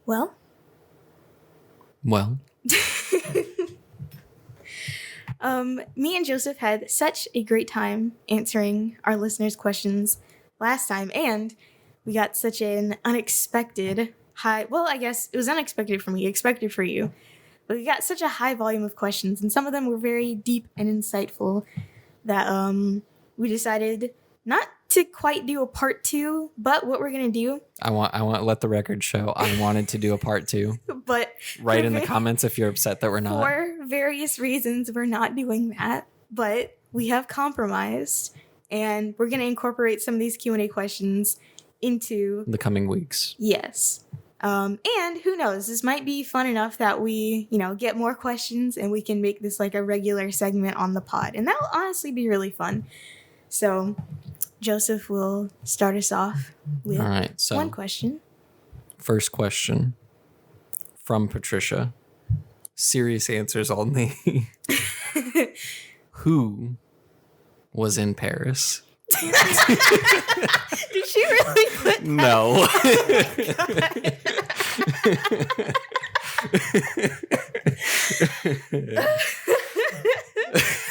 Well, Well, me and Joseph had such a great time answering our listeners' questions last time, and we got such an unexpected high. Well, I guess it was unexpected for me, expected for you. But we got such a high volume of questions, and some of them were very deep and insightful that we decided not to quite do a part two, but what we're gonna do. I want to let the record show I wanted to do a part 2. But Write in the comments if you're upset that we're not. for various reasons, we're not doing that. But we have compromised, and we're gonna incorporate some of these Q&A questions into The coming weeks. yes. And who knows, this might be fun enough that we, get more questions and we can make this like a regular segment on the pod. And that will honestly be really fun. So Joseph will start us off with All right, so one question. First question from Patricia. Serious answers only. Who was in Paris? Did she really put that? No.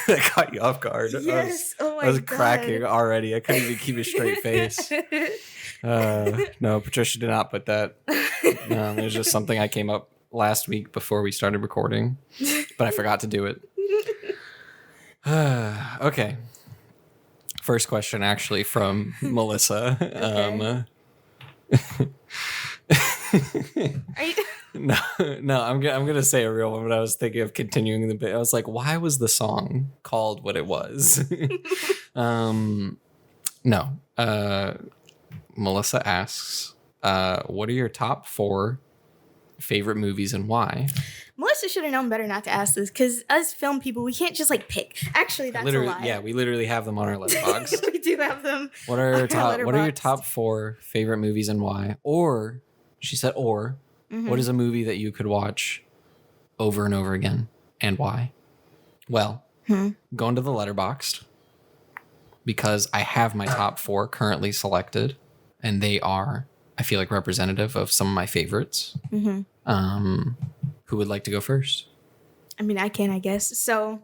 That caught you off guard. Yes. I was cracking already. I couldn't even keep a straight face. No, Patricia did not put that. It was just something I came up last week before we started recording, but I forgot to do it. Okay. First question, actually, from Melissa. Are you... No, I'm gonna say a real one, but I was thinking of continuing the bit. I was like, why was the song called what it was? No. Melissa asks, what are your top 4 favorite movies and why? Melissa should have known better not to ask this, because us film people, we can't just like pick. Actually, that's a lie. Yeah, we literally have them on our letterbox. We do have them. What are your top 4 favorite movies and why? Or she said, what is a movie that you could watch over and over again and why? Well, go into the letterboxd because I have my top 4 currently selected, and they are, I feel like, representative of some of my favorites. Who would like to go first? I mean, I can, I guess. So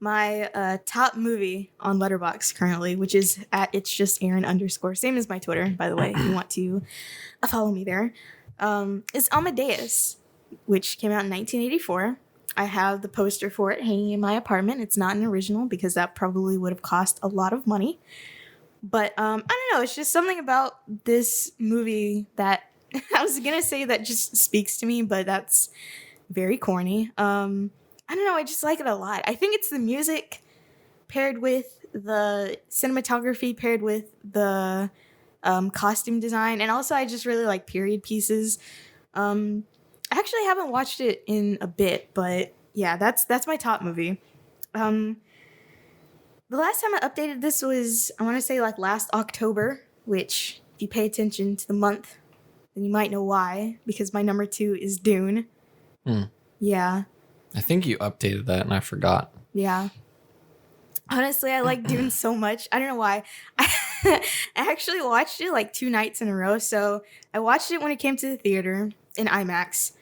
my top movie on Letterboxd currently, which is at it's just Arin _ same as my Twitter, by the way, if you want to follow me there, is Amadeus, which came out in 1984. I have the poster for it hanging in my apartment. It's not an original because that probably would have cost a lot of money. But I don't know. It's just something about this movie that I was going to say that just speaks to me, but that's very corny. I don't know. I just like it a lot. I think it's the music paired with the cinematography, paired with the costume design. And also I just really like period pieces. I actually haven't watched it in a bit, but yeah, that's my top movie. The last time I updated this was, I want to say like last October, which if you pay attention to the month, then you might know why, because my number 2 is Dune. Yeah. I think you updated that and I forgot. Yeah. Honestly, I like Dune so much. I don't know why. I actually watched it like 2 nights in a row. So I watched it when it came to the theater in IMAX.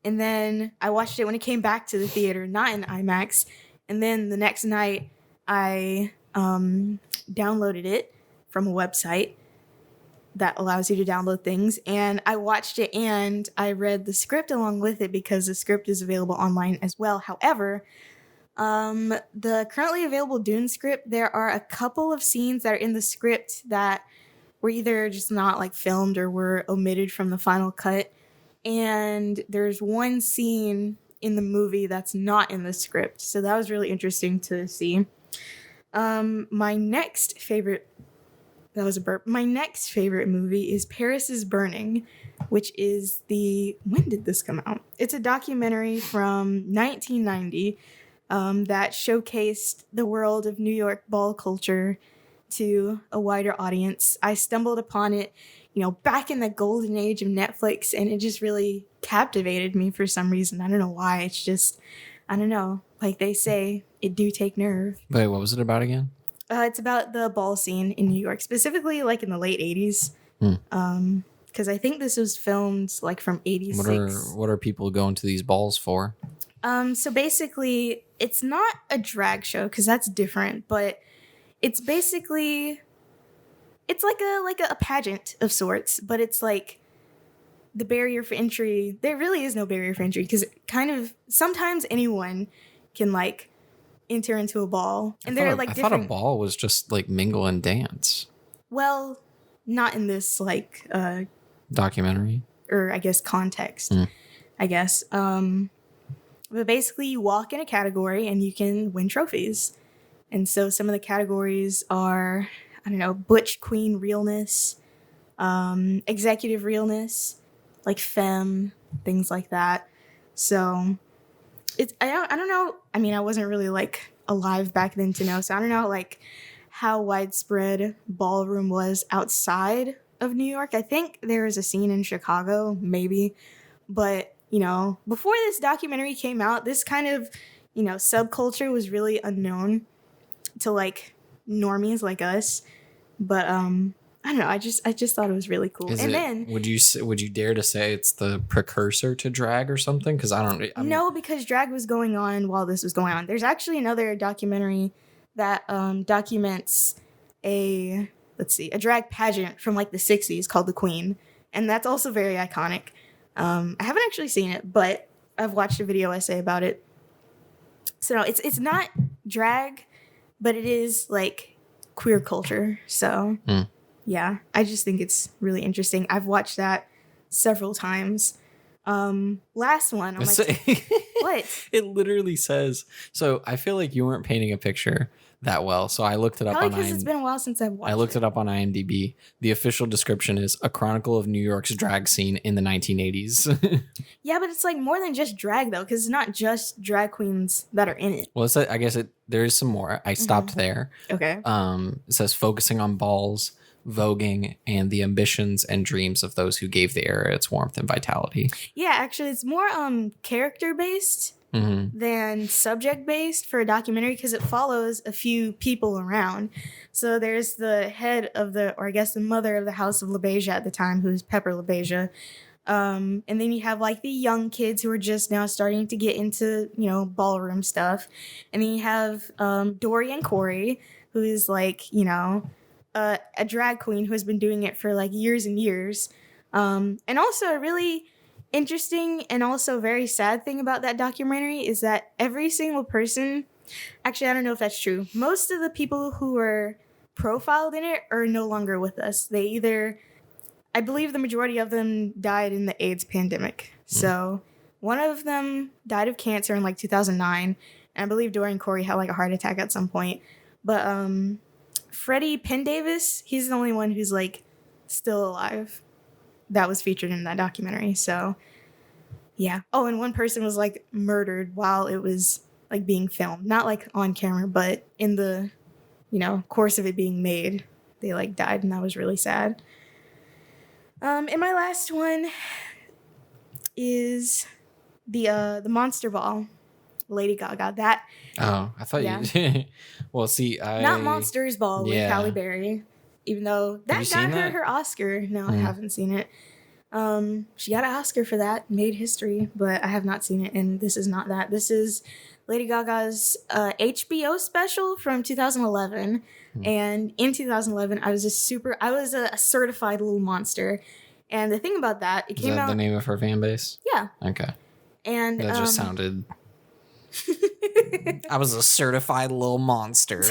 And then I watched it when it came back to the theater, not in IMAX. And then the next night, I downloaded it from a website that allows you to download things, and I watched it and I read the script along with it because the script is available online as well. However, the currently available Dune script, there are a couple of scenes that are in the script that were either just not like filmed or were omitted from the final cut, and there's one scene in the movie that's not in the script, so that was really interesting to see. My next favorite movie is Paris is Burning, which is when did this come out? It's a documentary from 1990 that showcased the world of New York ball culture to a wider audience. I stumbled upon it, back in the golden age of Netflix, and it just really captivated me for some reason. I don't know why. It's just, I don't know. Like they say, it do take nerve. Wait, what was it about again? It's about the ball scene in New York, specifically like in the late 80s. Kind because I think this was filmed like from 86. What are people going to these balls for? So basically, it's not a drag show because that's different, but it's basically it's like a pageant of sorts, but it's like the barrier for entry. There really is no barrier for entry because kind of sometimes anyone can like enter into a ball, and they're like different. I thought a ball was just like mingle and dance. Well, not in this like documentary, or I guess context. I guess. But basically, you walk in a category and you can win trophies. And so some of the categories are, I don't know, butch queen realness, executive realness, like femme, things like that. So it's I don't know. I mean, I wasn't really like alive back then to know. So I don't know like how widespread ballroom was outside of New York. I think there was a scene in Chicago, maybe, but you know, before this documentary came out, this kind of, you know, subculture was really unknown to like normies like us. But I don't know. I just thought it was really cool. Then would you dare to say it's the precursor to drag or something? Because no, because drag was going on while this was going on. There's actually another documentary that documents a drag pageant from like the 60s called The Queen, and that's also very iconic. I haven't actually seen it, but I've watched a video essay about it. So no, it's not drag, but it is like queer culture. So yeah, I just think it's really interesting. I've watched that several times. Last one, I'm like, what? It literally says. So I feel like you weren't painting a picture that well, so I looked it up. Probably because it's been a while since I've watched. I looked it up on IMDb. The official description is a chronicle of New York's drag scene in the 1980s. Yeah, but it's like more than just drag though, because it's not just drag queens that are in it. Well, I guess there is some more. I stopped there. Okay. It says focusing on balls, voguing, and the ambitions and dreams of those who gave the era its warmth and vitality. Yeah, actually, it's more character based than subject based for a documentary because it follows a few people around. So there's the head of or I guess the mother of the House of LaBeija at the time, who's Pepper LaBeija. And then you have like the young kids who are just now starting to get into, you know, ballroom stuff. And then you have Dory and Corey, who is like, you know, a drag queen who has been doing it for like years and years. And also a really interesting and also very sad thing about that documentary is that every single person, actually, I don't know if that's true. Most of the people who were profiled in it are no longer with us. They either, I believe the majority of them died in the AIDS pandemic. So one of them died of cancer in like 2009. And I believe Dory and Corey had like a heart attack at some point. But Freddie Pendavis, he's the only one who's like still alive that was featured in that documentary. So yeah. Oh, and one person was like murdered while it was like being filmed. Not like on camera, but in the, you know, course of it being made. They like died, and that was really sad. And my last one is the Monster Ball. Lady Gaga. That. Oh, I thought you. Well, see, not Monsters Ball with Halle Berry, even though that got her Oscar. No, I haven't seen it. She got an Oscar for that, made history, but I have not seen it, and this is not that. This is Lady Gaga's HBO special from 2011, and in 2011, I was a certified little monster, and the thing about that, it came out. Is that the name of her fan base? Yeah. Okay. And that just sounded. I was a certified little monster.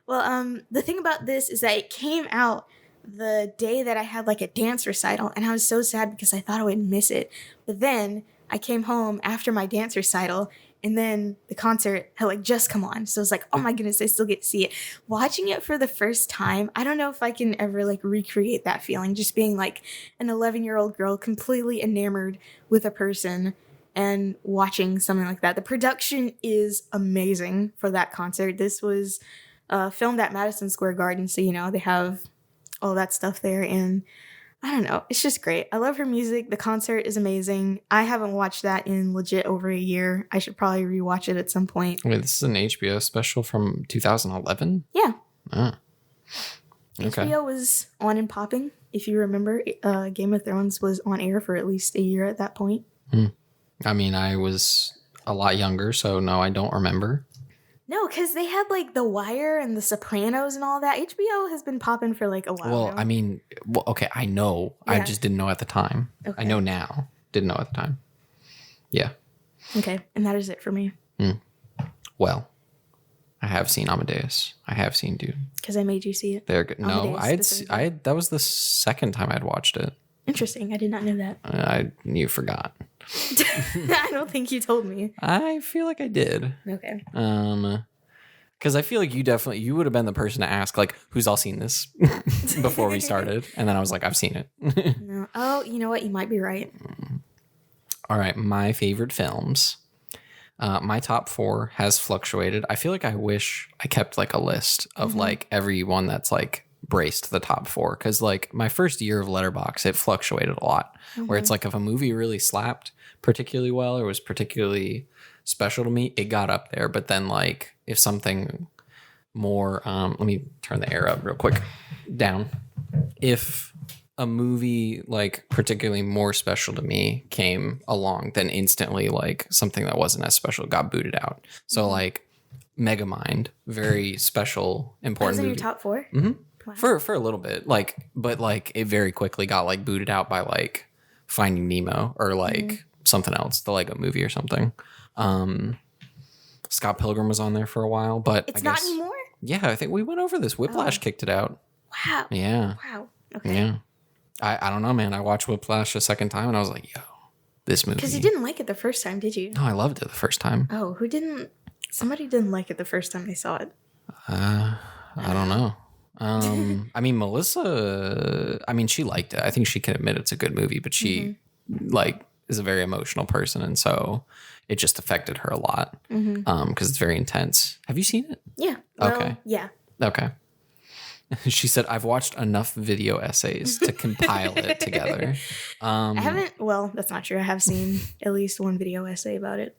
Well, the thing about this is that it came out the day that I had like a dance recital, and I was so sad because I thought I would miss it. But then I came home after my dance recital, and then the concert had like just come on. So I was like, oh my goodness, I still get to see it. Watching it for the first time, I don't know if I can ever like recreate that feeling, just being like an 11-year-old girl completely enamored with a person and watching something like that. The production is amazing for that concert. This was filmed at Madison Square Garden, so you know they have all that stuff there, and I don't know, it's just great. I love her music. The concert is amazing. I haven't watched that in legit over a year. I should probably rewatch it at some point. Wait, this is an HBO special from 2011? Yeah. Oh. HBO was on and popping. If you remember, Game of Thrones was on air for at least a year at that point. I mean, I was a lot younger, so no, I don't remember. No, because they had like The Wire and The Sopranos and all that. HBO has been popping for like a while. Well, now. I mean, okay, I know. Yeah. I just didn't know at the time. Okay. I know now. Didn't know at the time. Yeah. Okay, and that is it for me. Well, I have seen Amadeus. I have seen Dune. Because I made you see it. They're good. No, that was the second time I'd watched it. Interesting. I did not know that. You forgot. I don't think you told me. I feel like I did. Okay. Because I feel like you would have been the person to ask, like, who's all seen this before we started, and then I was like, I've seen it. No. Oh, you know what? You might be right. All right, my favorite films. My top 4 has fluctuated. I feel like I wish I kept like a list of like every one that's like braced the top 4, because like my first year of Letterboxd, it fluctuated a lot. Where it's like if a movie really slapped particularly well or was particularly special to me, it got up there. But then like if something more, let me turn the air up real quick, down. If a movie like particularly more special to me came along, then instantly like something that wasn't as special got booted out. So like Megamind, very special, important movie. That was in your top 4? Wow. For a little bit, like, but like it very quickly got like booted out by like Finding Nemo or like something else, the Lego Movie or something. Scott Pilgrim was on there for a while, but it's not anymore. Yeah, I think we went over this. Whiplash kicked it out. Wow. Yeah. Wow. Okay. Yeah. I don't know, man. I watched Whiplash a second time and I was like, yo, this movie. Because you didn't like it the first time, did you? No, I loved it the first time. Oh, who didn't? Somebody didn't like it the first time they saw it. I don't know. I mean, Melissa, she liked it. I think she can admit it's a good movie, but she like is a very emotional person. And so it just affected her a lot because it's very intense. Have you seen it? Yeah. Well, okay. Yeah. Okay. She said, I've watched enough video essays to compile it together. I haven't. Well, that's not true. I have seen at least one video essay about it.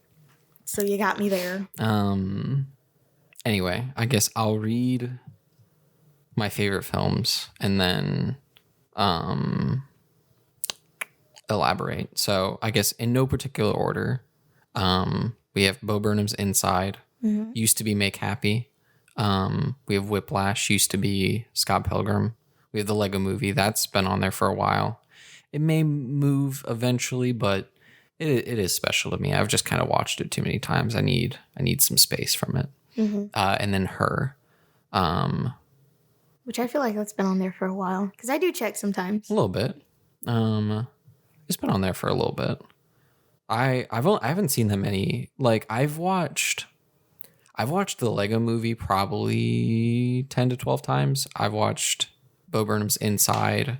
So you got me there. Anyway, I guess I'll read my favorite films and then elaborate. So I guess in no particular order, we have Bo Burnham's Inside, used to be Make Happy. We have Whiplash, used to be Scott Pilgrim. We have the Lego Movie, that's been on there for a while. It may move eventually, but it is special to me. I've just kind of watched it too many times. I need some space from it. And then Her. Which I feel like that's been on there for a while. Because I do check sometimes. A little bit. It's been on there for a little bit. I haven't seen that many. Like I've watched the Lego Movie probably 10 to 12 times. I've watched Bo Burnham's Inside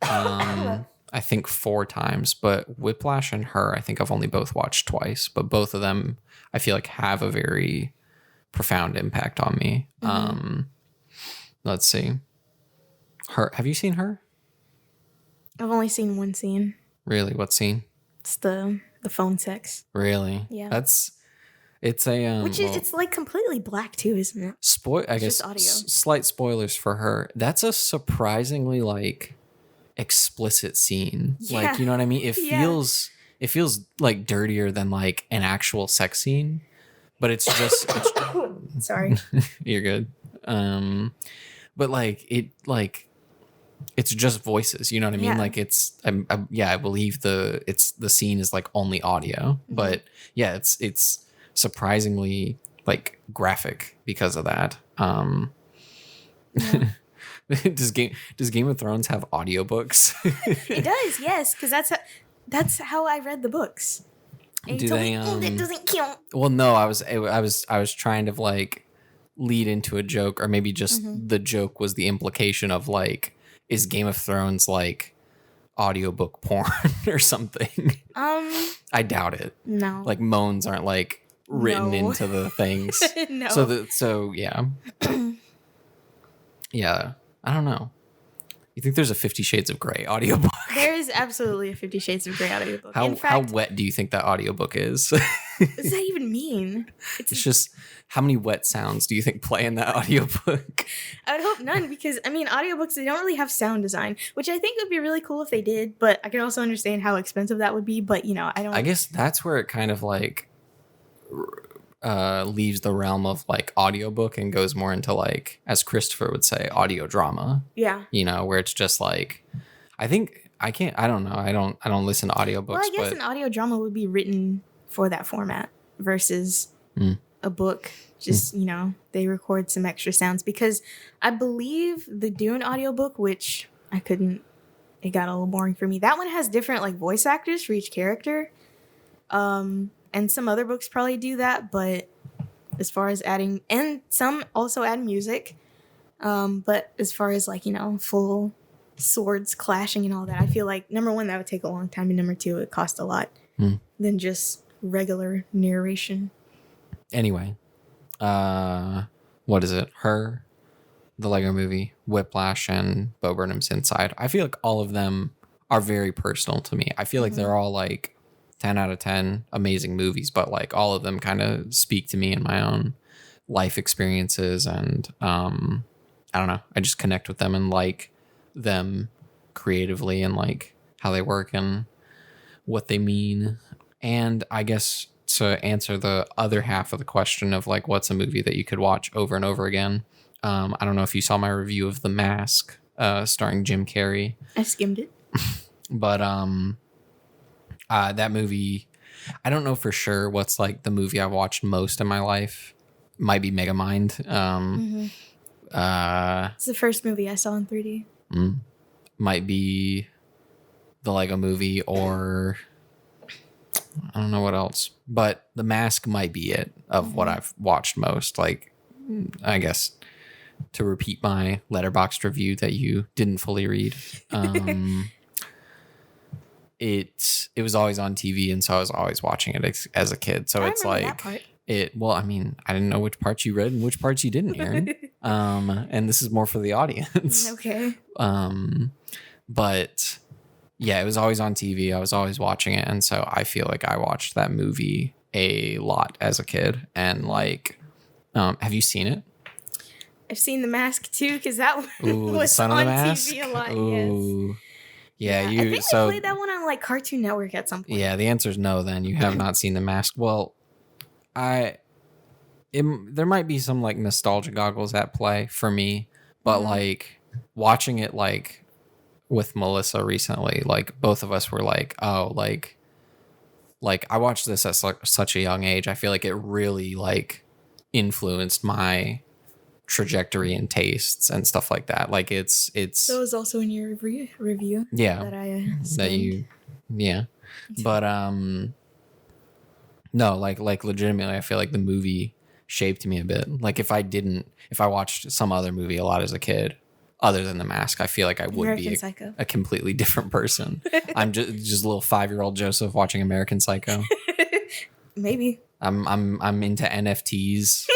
I think 4 times, but Whiplash and Her I think I've only both watched twice, but both of them I feel like have a very profound impact on me. Let's see. Her, have you seen Her? I've only seen one scene. Really? What scene? It's the phone sex. Really? Yeah. It's a which is it's like completely black too, isn't it? I guess slight spoilers for Her. That's a surprisingly like explicit scene. Yeah. Like, you know what I mean? It feels like dirtier than like an actual sex scene, but it's just sorry. You're good. But it's just voices, you know what I mean? Yeah. Like I believe the scene is like only audio, but yeah, it's surprisingly like graphic because of that. Does Game of Thrones have audiobooks? It does, yes, because that's how I read the books. And Do they? That doesn't count. Well, no, I was trying to like lead into a joke, or maybe just the joke was the implication of like, is Game of Thrones like audiobook porn or something? I doubt it. No. Like moans aren't like written into the things. No. So yeah. Yeah. I don't know. You think there's a 50 Shades of Grey audiobook? There is absolutely a 50 Shades of Grey audiobook. How wet do you think that audiobook is? What does that even mean? It's just, how many wet sounds do you think play in that audiobook? I would hope none, because, I mean, audiobooks, they don't really have sound design, which I think would be really cool if they did, but I can also understand how expensive that would be, but, I guess that's where it kind of, like, leaves the realm of, like, audiobook and goes more into, like, as Christopher would say, audio drama. Yeah. Where it's just, like, I don't know. I don't listen to audiobooks. Well, I guess an audio drama would be written for that format versus a book. Just, they record some extra sounds, because I believe the Dune audiobook, which it got a little boring for me. That one has different, like, voice actors for each character. And some other books probably do that, but as far as adding, and some also add music. But as far as, like, full swords clashing and all that, I feel like, number one, that would take a long time, and number two, it cost a lot than just regular narration. Anyway, what is it? Her, the Lego Movie, Whiplash, and Bo Burnham's Inside. I feel like all of them are very personal to me. I feel like they're all, like, 10 out of 10 amazing movies, but, like, all of them kind of speak to me in my own life experiences, and I don't know, I just connect with them and like them creatively, and like how they work and what they mean. And I guess to answer the other half of the question of, like, what's a movie that you could watch over and over again, I don't know if you saw my review of The Mask, starring Jim Carrey. I skimmed it. But that movie, I don't know for sure what's, like, the movie I've watched most in my life. Might be Megamind. It's the first movie I saw in 3D. Might be the Lego Movie, or I don't know what else. But The Mask might be it of what I've watched most. Like, I guess to repeat my Letterboxd review that you didn't fully read. It was always on TV, and so I was always watching it as a kid. So it's like that part. Well, I mean, I didn't know which parts you read and which parts you didn't, Aaron. And this is more for the audience. Okay. But yeah, it was always on TV. I was always watching it, and so I feel like I watched that movie a lot as a kid. And like, have you seen it? I've seen The Mask too, because that one was Son on of the Mask? TV a lot. Ooh. Yes. Yeah, I think I played that one on like Cartoon Network at some point. Yeah, the answer is no. Then you have not seen The Mask. Well, there might be some like nostalgia goggles at play for me, but like watching it like with Melissa recently, like both of us were like, oh, like I watched this at such a young age. I feel like it really like influenced my trajectory and tastes and stuff like that. Like it's so it was also in your review. Yeah, that I but no, like legitimately, I feel like the movie shaped me a bit. Like if I watched some other movie a lot as a kid other than The Mask, I feel like I would American be Psycho. A completely different person. I'm just a little 5-year-old Joseph watching American Psycho. Maybe I'm into NFTs.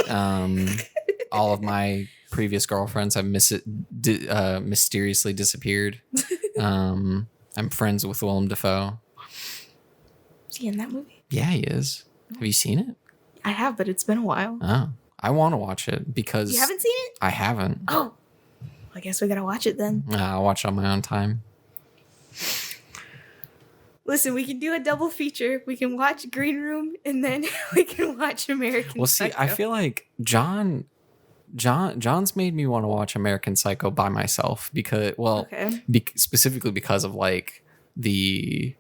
All of my previous girlfriends have mysteriously disappeared. I'm friends with Willem Dafoe. Is he in that movie? Yeah, he is. Have you seen it? I have, but it's been a while. Oh, I want to watch it because... You haven't seen it? I haven't. Oh, I guess we gotta watch it then. I'll watch it on my own time. Listen, we can do a double feature. We can watch Green Room, and then we can watch American Psycho. Well, see, I feel like John's made me want to watch American Psycho by myself because, well, specifically because of like the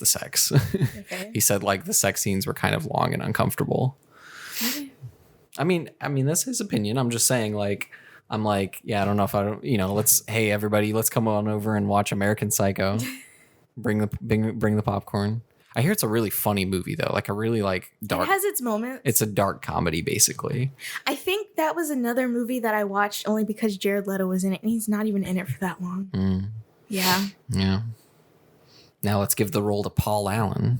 sex. Okay. He said like the sex scenes were kind of long and uncomfortable. Okay. I mean that's his opinion. I'm just saying like, I'm like, yeah, I don't know if hey everybody, let's come on over and watch American Psycho. Bring the popcorn. I hear it's a really funny movie though, like a really like dark. It has its moments. It's a dark comedy basically. I think that was another movie that I watched only because Jared Leto was in it, and he's not even in it for that long. Yeah. Yeah. Now let's give the role to Paul Allen.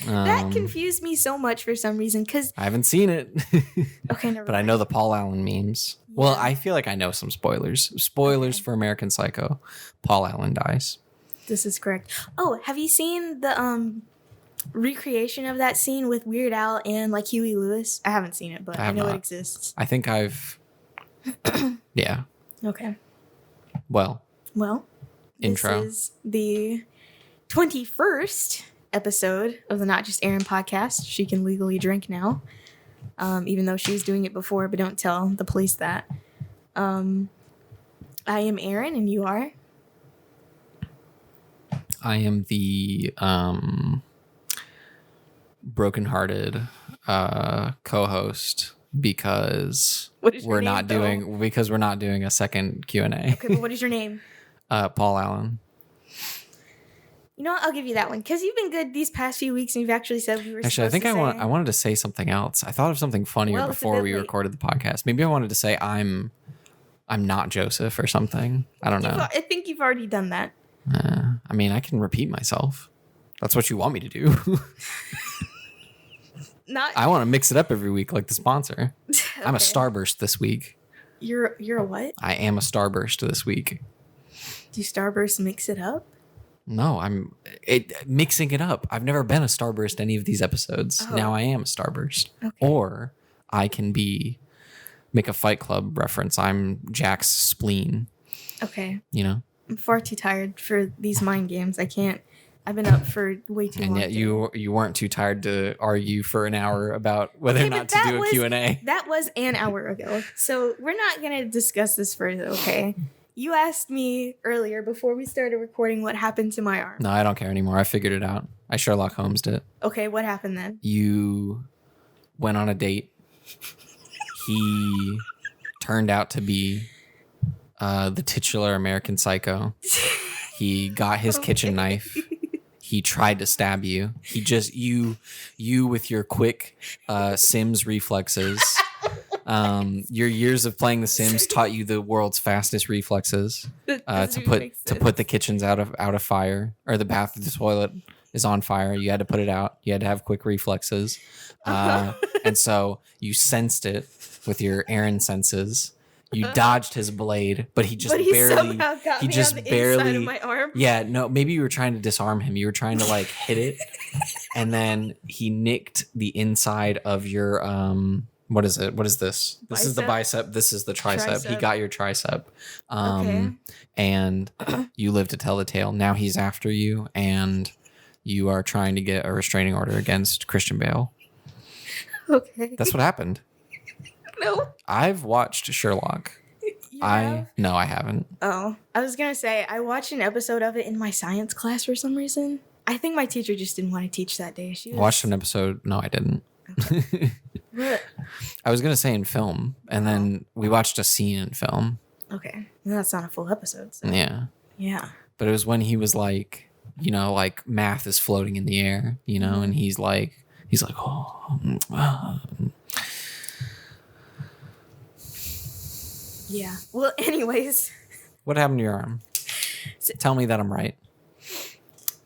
That confused me so much for some reason because I haven't seen it. okay, never But I mind. know the Paul Allen memes. Yeah. Well, I feel like I know some spoilers. Spoilers for American Psycho. Paul Allen dies. This is correct. Oh, have you seen the recreation of that scene with Weird Al and like Huey Lewis? I haven't seen it, but I know it exists. I think I've yeah. Okay. Well, This intro. is the 21st episode of the Not Just Arin podcast. She can legally drink now, even though she was doing it before, but don't tell the police that. I am Arin, and you are? I am the brokenhearted co-host because we're not doing a second Q&A. Okay, but what is your name? Paul Allen. You know what? I'll give you that one because you've been good these past few weeks, and you've actually said we were. Actually, I think I wanted to say something else. I thought of something funnier before we recorded the podcast. Maybe I wanted to say I'm not Joseph or something. I don't know. I think you've already done that. I mean, I can repeat myself. That's what you want me to do. I want to mix it up every week like the sponsor. Okay. I'm a Starburst this week. You're a what? I am a Starburst this week. Do Starburst mix it up? No, I'm mixing it up. I've never been a Starburst any of these episodes. Oh. Now I am a Starburst. Okay. Or I can make a Fight Club reference. I'm Jack's spleen. Okay. You know? I'm far too tired for these mind games. I can't. I've been up for way too long. And yet you weren't too tired to argue for an hour about whether or not to do a Q&A. That was an hour ago. So we're not going to discuss this further, okay? You asked me earlier before we started recording what happened to my arm. No, I don't care anymore. I figured it out. I Sherlock Holmes'd it. Okay, what happened then? You went on a date. He turned out to be the titular American Psycho. He got his kitchen knife. He tried to stab you. He just you with your quick Sims reflexes. Your years of playing The Sims taught you the world's fastest reflexes to put the kitchens out of fire, or the the toilet is on fire. You had to put it out. You had to have quick reflexes, and so you sensed it with your Arin senses. You dodged his blade, but he just barely. He just barely. Inside of my arm. Yeah, no. Maybe you were trying to disarm him. You were trying to like hit it, and then he nicked the inside of your What is it? What is this? This Bicep? Is the bicep. This is the tricep. He got your tricep. Okay. And you live to tell the tale. Now he's after you, and you are trying to get a restraining order against Christian Bale. Okay. That's what happened. No. I've watched Sherlock. No, I haven't. Oh, I was going to say, I watched an episode of it in my science class for some reason. I think my teacher just didn't want to teach that day. Watched an episode. No, I didn't. Okay. What? I was going to say in film, and then we watched a scene in film. Okay. Well, that's not a full episode. So. Yeah. Yeah. But it was when he was like, like math is floating in the air, and he's like, oh. Yeah. Well, anyways. What happened to your arm? Tell me that I'm right.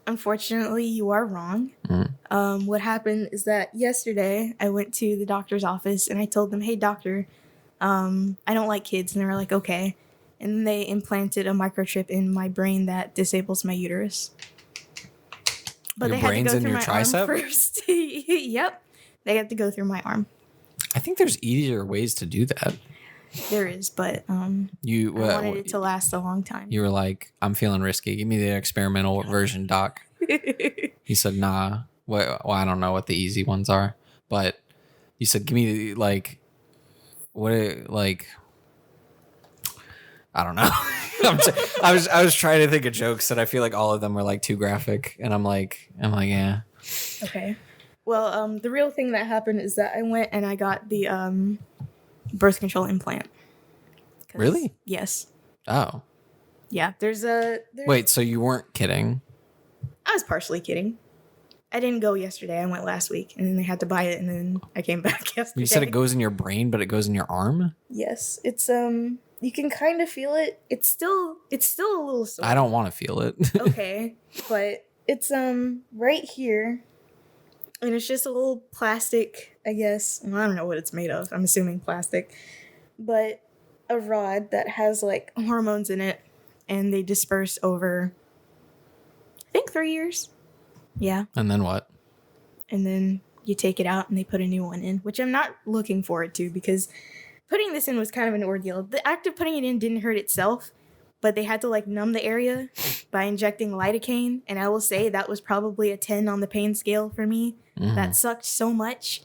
Unfortunately, you are wrong. What happened is that yesterday I went to the doctor's office and I told them, hey, doctor, I don't like kids. And they were like, okay. And then they implanted a microchip in my brain that disables my uterus. But your brain's in your tricep? First. Yep. They had to go through my arm. I think there's easier ways to do that. There is, but I wanted it to last a long time. You were like, I'm feeling risky. Give me the experimental version, doc. He said, nah. Well, I don't know what the easy ones are, but he said, give me I don't know. I was trying to think of jokes that I feel like all of them were like too graphic, and I'm like, yeah. Okay. Well, the real thing that happened is that I went and I got the birth control implant. Really? Yes. Oh. Yeah. Wait, so you weren't kidding? I was partially kidding. I didn't go yesterday. I went last week, and then they had to buy it, and then I came back yesterday. You said it goes in your brain, but it goes in your arm? Yes. It's you can kind of feel it. It's still a little sore. I don't want to feel it. Okay, but It's right here, and it's just a little plastic, I guess. Well, I don't know what it's made of. I'm assuming plastic, but a rod that has like hormones in it, and they disperse over, I think, 3 years. Yeah. And then what? And then you take it out and they put a new one in, which I'm not looking forward to because putting this in was kind of an ordeal. The act of putting it in didn't hurt itself, but they had to like numb the area by injecting lidocaine. And I will say that was probably a 10 on the pain scale for me. That sucked so much.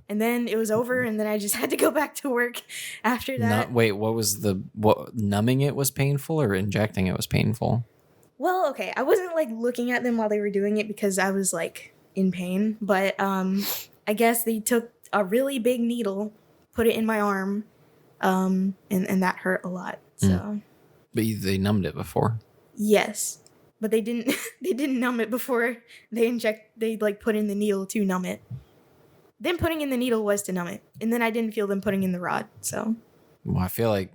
And then it was over, and then I just had to go back to work after that. Wait, what numbing it was painful or injecting it was painful? Well, okay, I wasn't like looking at them while they were doing it because I was like in pain, but I guess they took a really big needle, put it in my arm, and that hurt a lot. So, but they numbed it before. Yes, but they didn't. They didn't numb it before they like put in the needle to numb it. Them putting in the needle was to numb it, and then I didn't feel them putting in the rod. So, well, I feel like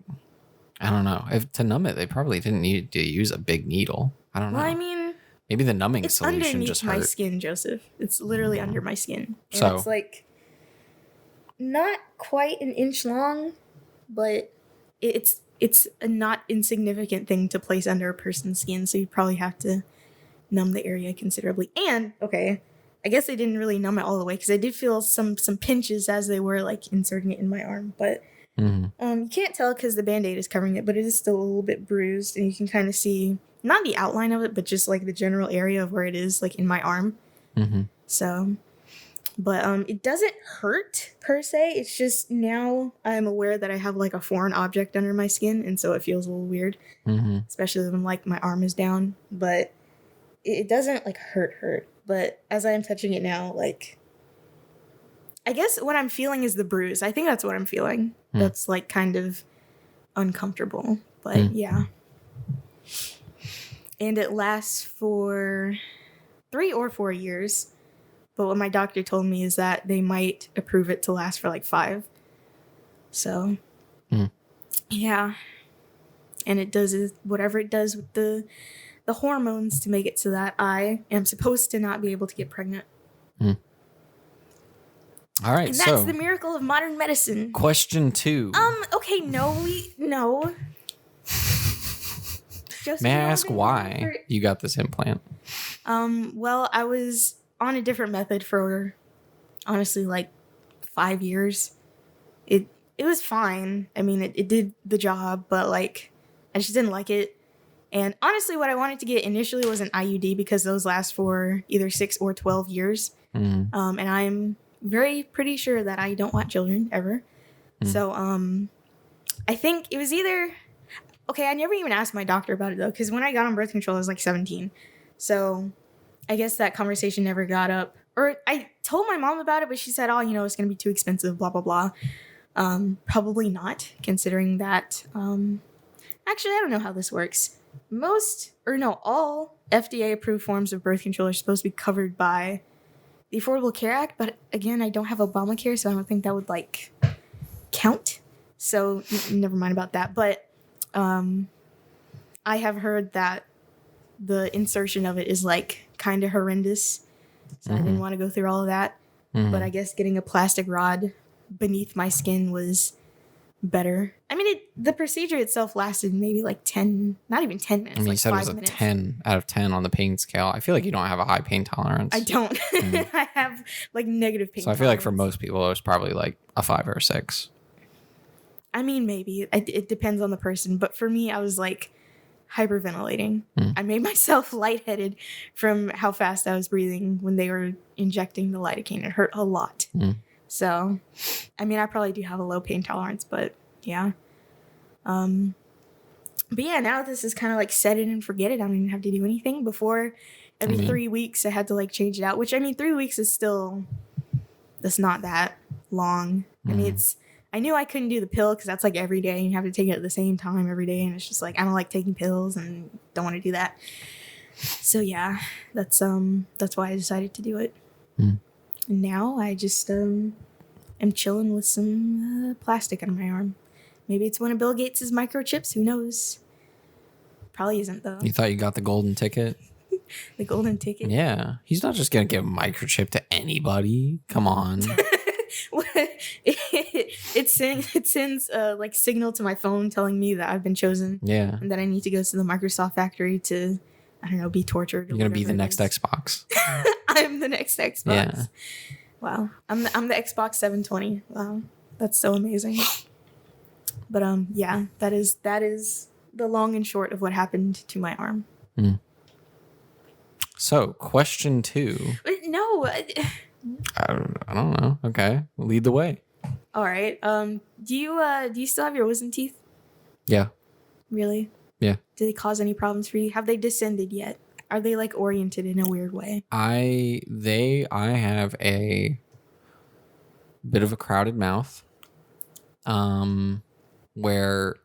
I don't know. If to numb it, they probably didn't need to use a big needle. I don't know. Well, I mean, maybe the numbing it's solution underneath just my hurt. skin, Joseph. It's literally under my skin, and So it's like not quite an inch long, but it's a not insignificant thing to place under a person's skin. So you probably have to numb the area considerably. And okay, I guess they didn't really numb it all the way because I did feel some pinches as they were like inserting it in my arm, but. You can't tell because the Band-Aid is covering it, but it is still a little bit bruised, and you can kind of see not the outline of it, but just like the general area of where it is, like in my arm. So, but it doesn't hurt per se. It's just now I'm aware that I have like a foreign object under my skin, and so it feels a little weird, especially when like my arm is down. But it doesn't like hurt. But as I am touching it now, like. I guess what I'm feeling is the bruise. I think that's what I'm feeling. That's like kind of uncomfortable. But yeah. And it lasts for 3 or 4 years. But what my doctor told me is that they might approve it to last for like 5. So, yeah. And it does whatever it does with the hormones to make it so that I am supposed to not be able to get pregnant. All right, and that's the miracle of modern medicine. Question 2. Okay, no. Joseph, May I ask why you got this implant? Well, I was on a different method for honestly like 5 years. It was fine. I mean, it did the job, but like I just didn't like it. And honestly, what I wanted to get initially was an IUD because those last for either 6 or 12 years. And I'm pretty sure that I don't want children ever. So I think it was either okay, I never even asked my doctor about it though, because when I got on birth control I was like 17. So I guess that conversation never got up. Or I told my mom about it, but she said, oh, it's gonna be too expensive, blah blah blah. Probably not, considering that actually I don't know how this works. All FDA approved forms of birth control are supposed to be covered by the Affordable Care Act, but again, I don't have Obamacare, so I don't think that would like count. So never mind about that. But I have heard that the insertion of it is like kind of horrendous. So I didn't want to go through all of that. But I guess getting a plastic rod beneath my skin was better. I mean, the procedure itself lasted maybe like 10, not even 10 minutes. I mean, like you said it was 5 a minutes. 10 out of 10 on the pain scale. I feel like you don't have a high pain tolerance. I don't. I have like negative pain So I feel like for tolerance. most people, it was probably like a 5 or a 6. I mean, maybe. It depends on the person. But for me, I was like hyperventilating. I made myself lightheaded from how fast I was breathing when they were injecting the lidocaine. It hurt a lot. So, I mean, I probably do have a low pain tolerance, but yeah. But yeah, now this is kind of like set it and forget it. I don't even have to do anything. Before, every 3 weeks, I had to like change it out, which I mean, 3 weeks is still, that's not that long. I mean, I knew I couldn't do the pill because that's like every day and you have to take it at the same time every day. And it's just like, I don't like taking pills and don't want to do that. So yeah, that's why I decided to do it. And now I just am chilling with some plastic on my arm. Maybe it's one of Bill Gates' microchips. Who knows? Probably isn't though. You thought you got the golden ticket? The golden ticket. Yeah. He's not just going to give a microchip to anybody. Come on. it sends like signal to my phone telling me that I've been chosen. Yeah. And that I need to go to the Microsoft factory to, I don't know, be tortured. You're going to be the next Xbox. I'm the next Xbox. Yeah. Wow. I'm the Xbox 720. Wow. That's so amazing. But yeah, that is the long and short of what happened to my arm. Mm. So, question 2. No. I don't know. Okay. Lead the way. All right. Do you still have your wisdom teeth? Yeah. Really? Yeah. Do they cause any problems for you? Have they descended yet? Are they like oriented in a weird way? I have a bit of a crowded mouth. Where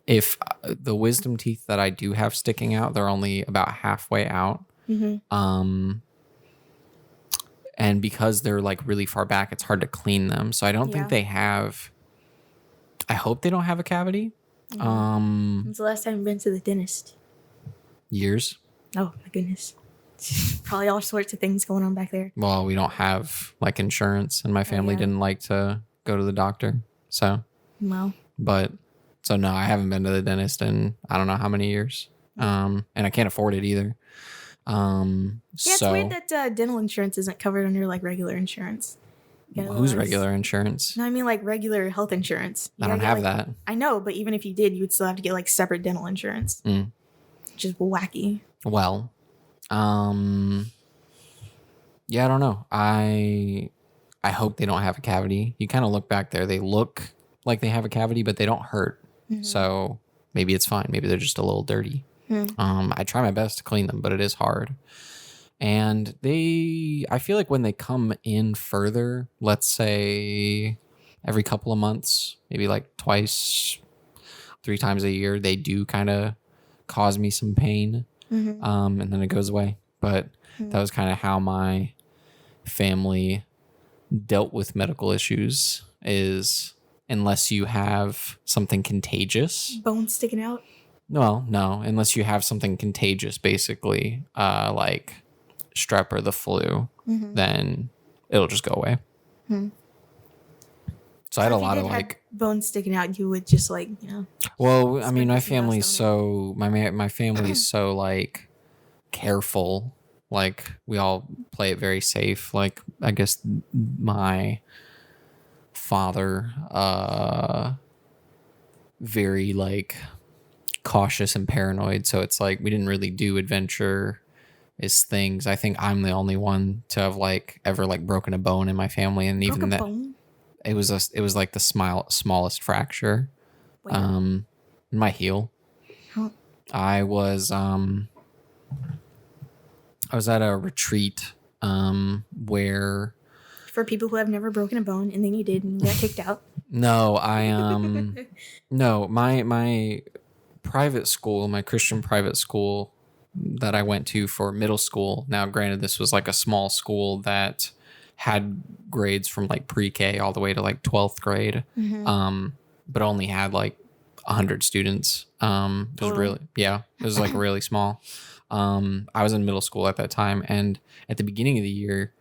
if the wisdom teeth that I do have sticking out, they're only about halfway out. Mm-hmm. And because they're like really far back, it's hard to clean them. So I don't think they have. I hope they don't have a cavity. Mm-hmm. When's the last time you've been to the dentist? Years. Oh my goodness. Probably all sorts of things going on back there. Well, we don't have like insurance, and my family didn't like to go to the doctor. So. Well. But so no, I haven't been to the dentist in I don't know how many years. And I can't afford it either. It's weird that dental insurance isn't covered under like regular insurance. Who's regular insurance? No, I mean like regular health insurance. I don't have that. I know, but even if you did, you would still have to get like separate dental insurance. Which is wacky. Well, yeah, I don't know. I hope they don't have a cavity. You kind of look back there. They look like they have a cavity, but they don't hurt. Mm-hmm. So maybe it's fine. Maybe they're just a little dirty. I try my best to clean them, but it is hard. And I feel like when they come in further, let's say every couple of months, maybe like twice, 3 times a year, they do kind of cause me some pain. Mm-hmm. And then it goes away. But that was kind of how my family dealt with medical issues is unless you have something contagious. Bones sticking out? Well, no, unless you have something contagious, basically, like strep or the flu, then it'll just go away. So I had a lot of like bones sticking out. You would just like, Well, I mean, my family's so my family's so like careful. Like we all play it very safe. Like I guess my father, very like cautious and paranoid. So it's like we didn't really do adventure is things. I think I'm the only one to have like ever like broken a bone in my family, and even that bone? It was like the smallest fracture. Wait. In my heel. Huh. I was at a retreat where for people who have never broken a bone and then you did and you got kicked out. No, no, my private school, my Christian private school that I went to for middle school. Now, granted, this was like a small school that had grades from like pre-K all the way to like 12th grade, but only had like 100 students. It was really, it was like really small. I was in middle school at that time, and at the beginning of the year,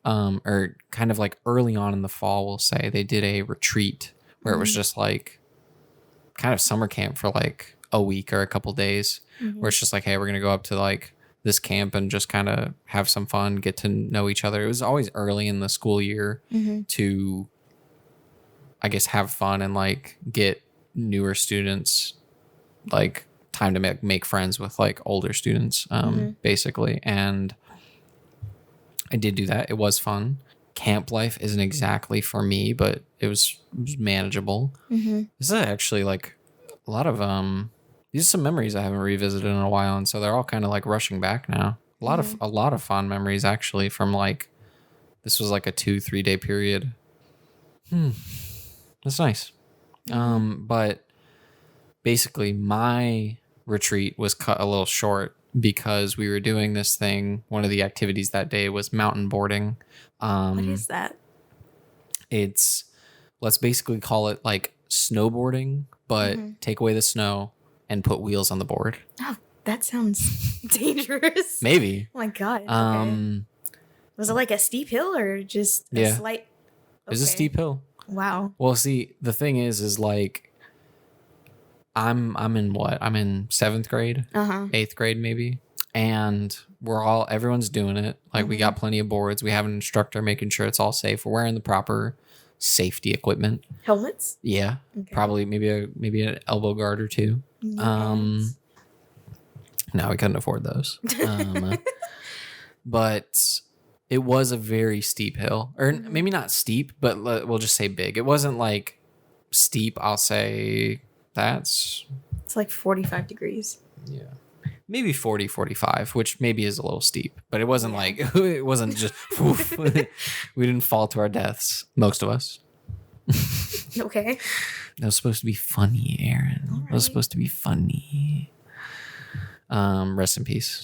or kind of like early on in the fall, we'll say, they did a retreat where it was just like kind of summer camp for like a week or a couple days, where it's just like, hey, we're gonna go up to like this camp and just kind of have some fun, get to know each other. It was always early in the school year to, I guess, have fun and like get newer students like time to make friends with like older students, basically. And I did do that. It was fun. Camp life isn't exactly for me, but it was manageable. This is actually like a lot of these are some memories I haven't revisited in a while, and so they're all kind of like rushing back now. A lot of fond memories actually from like this was like a 2-3 day period. That's nice. But basically my retreat was cut a little short because we were doing this thing. One of the activities that day was mountain boarding. What is that? Let's basically call it like snowboarding, but take away the snow and put wheels on the board. Oh, That sounds dangerous. Maybe. Oh my god. Okay. Was it like a steep hill or just a slight? Okay. It was a steep hill. Wow. Well, see, the thing is like, I'm in what? I'm in 7th grade, 8th grade maybe, and everyone's doing it. Like we got plenty of boards. We have an instructor making sure it's all safe. We're wearing the proper safety equipment. Helmets? Yeah, probably maybe an elbow guard or two. Yes. No, we couldn't afford those. But it was a very steep hill, or maybe not steep, but we'll just say big. It wasn't like steep. I'll say it's like 45 degrees. Yeah. Maybe 40, 45, which maybe is a little steep, but it wasn't like, it wasn't just, we didn't fall to our deaths. Most of us. Okay. That was supposed to be funny, Aaron. Right. That was supposed to be funny. Rest in peace.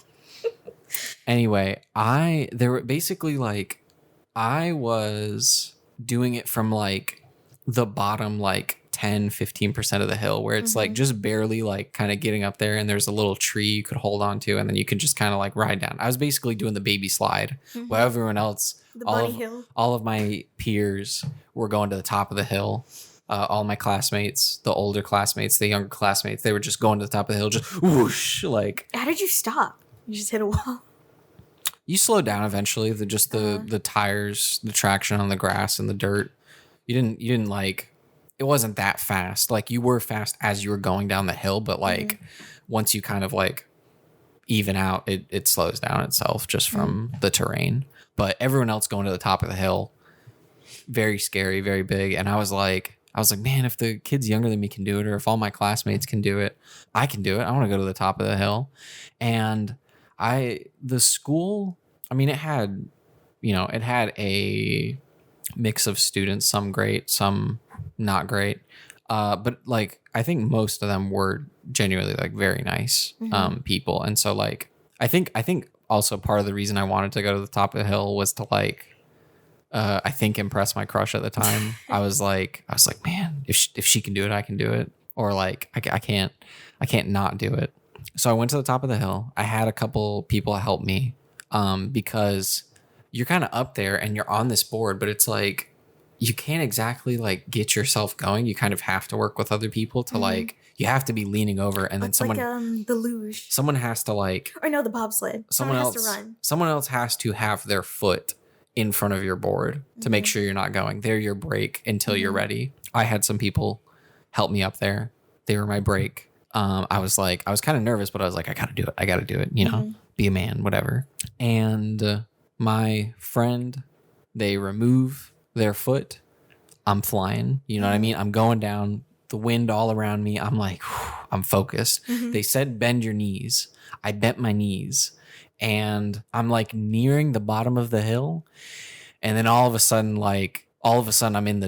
Anyway, there were basically like, I was doing it from like the bottom, like 10-15% of the hill, where it's like just barely like kind of getting up there, and there's a little tree you could hold on to, and then you could just kind of like ride down. I was basically doing the baby slide, while everyone else, all of my peers were going to the top of the hill. All my classmates, the older classmates, the younger classmates, they were just going to the top of the hill, just whoosh, like. How did you stop? You just hit a wall. You slow down eventually. The tires, the traction on the grass and the dirt. You didn't like. It wasn't that fast. Like you were fast as you were going down the hill, but like once you kind of like even out, it slows down itself just from the terrain. But everyone else going to the top of the hill, very scary, very big. And I was like, man, if the kids younger than me can do it, or if all my classmates can do it, I can do it. I want to go to the top of the hill. And the school, I mean, it had a mix of students, some great, some not great. But like, I think most of them were genuinely like very nice people. And so like, I think also part of the reason I wanted to go to the top of the hill was to like, I think impress my crush at the time. I was like, man, if she can do it, I can do it. Or like, I can't not do it. So I went to the top of the hill. I had a couple people help me, because you're kind of up there and you're on this board, but it's like, you can't exactly like get yourself going. You kind of have to work with other people to like, you have to be leaning over, and then someone, like the luge. Someone has to like, or no, the bobsled. Someone has to run. Someone else has to have their foot in front of your board to make sure you're not going. They're your brake until you're ready. I had some people help me up there. They were my brake. I was kind of nervous, but I was like, I gotta do it. You know, be a man, whatever. And my friend, they remove their foot. I'm flying. You know what I mean? I'm going down, the wind all around me. I'm like, I'm focused. They said, bend your knees. I bent my knees, and I'm like nearing the bottom of the hill. And then all of a sudden I'm in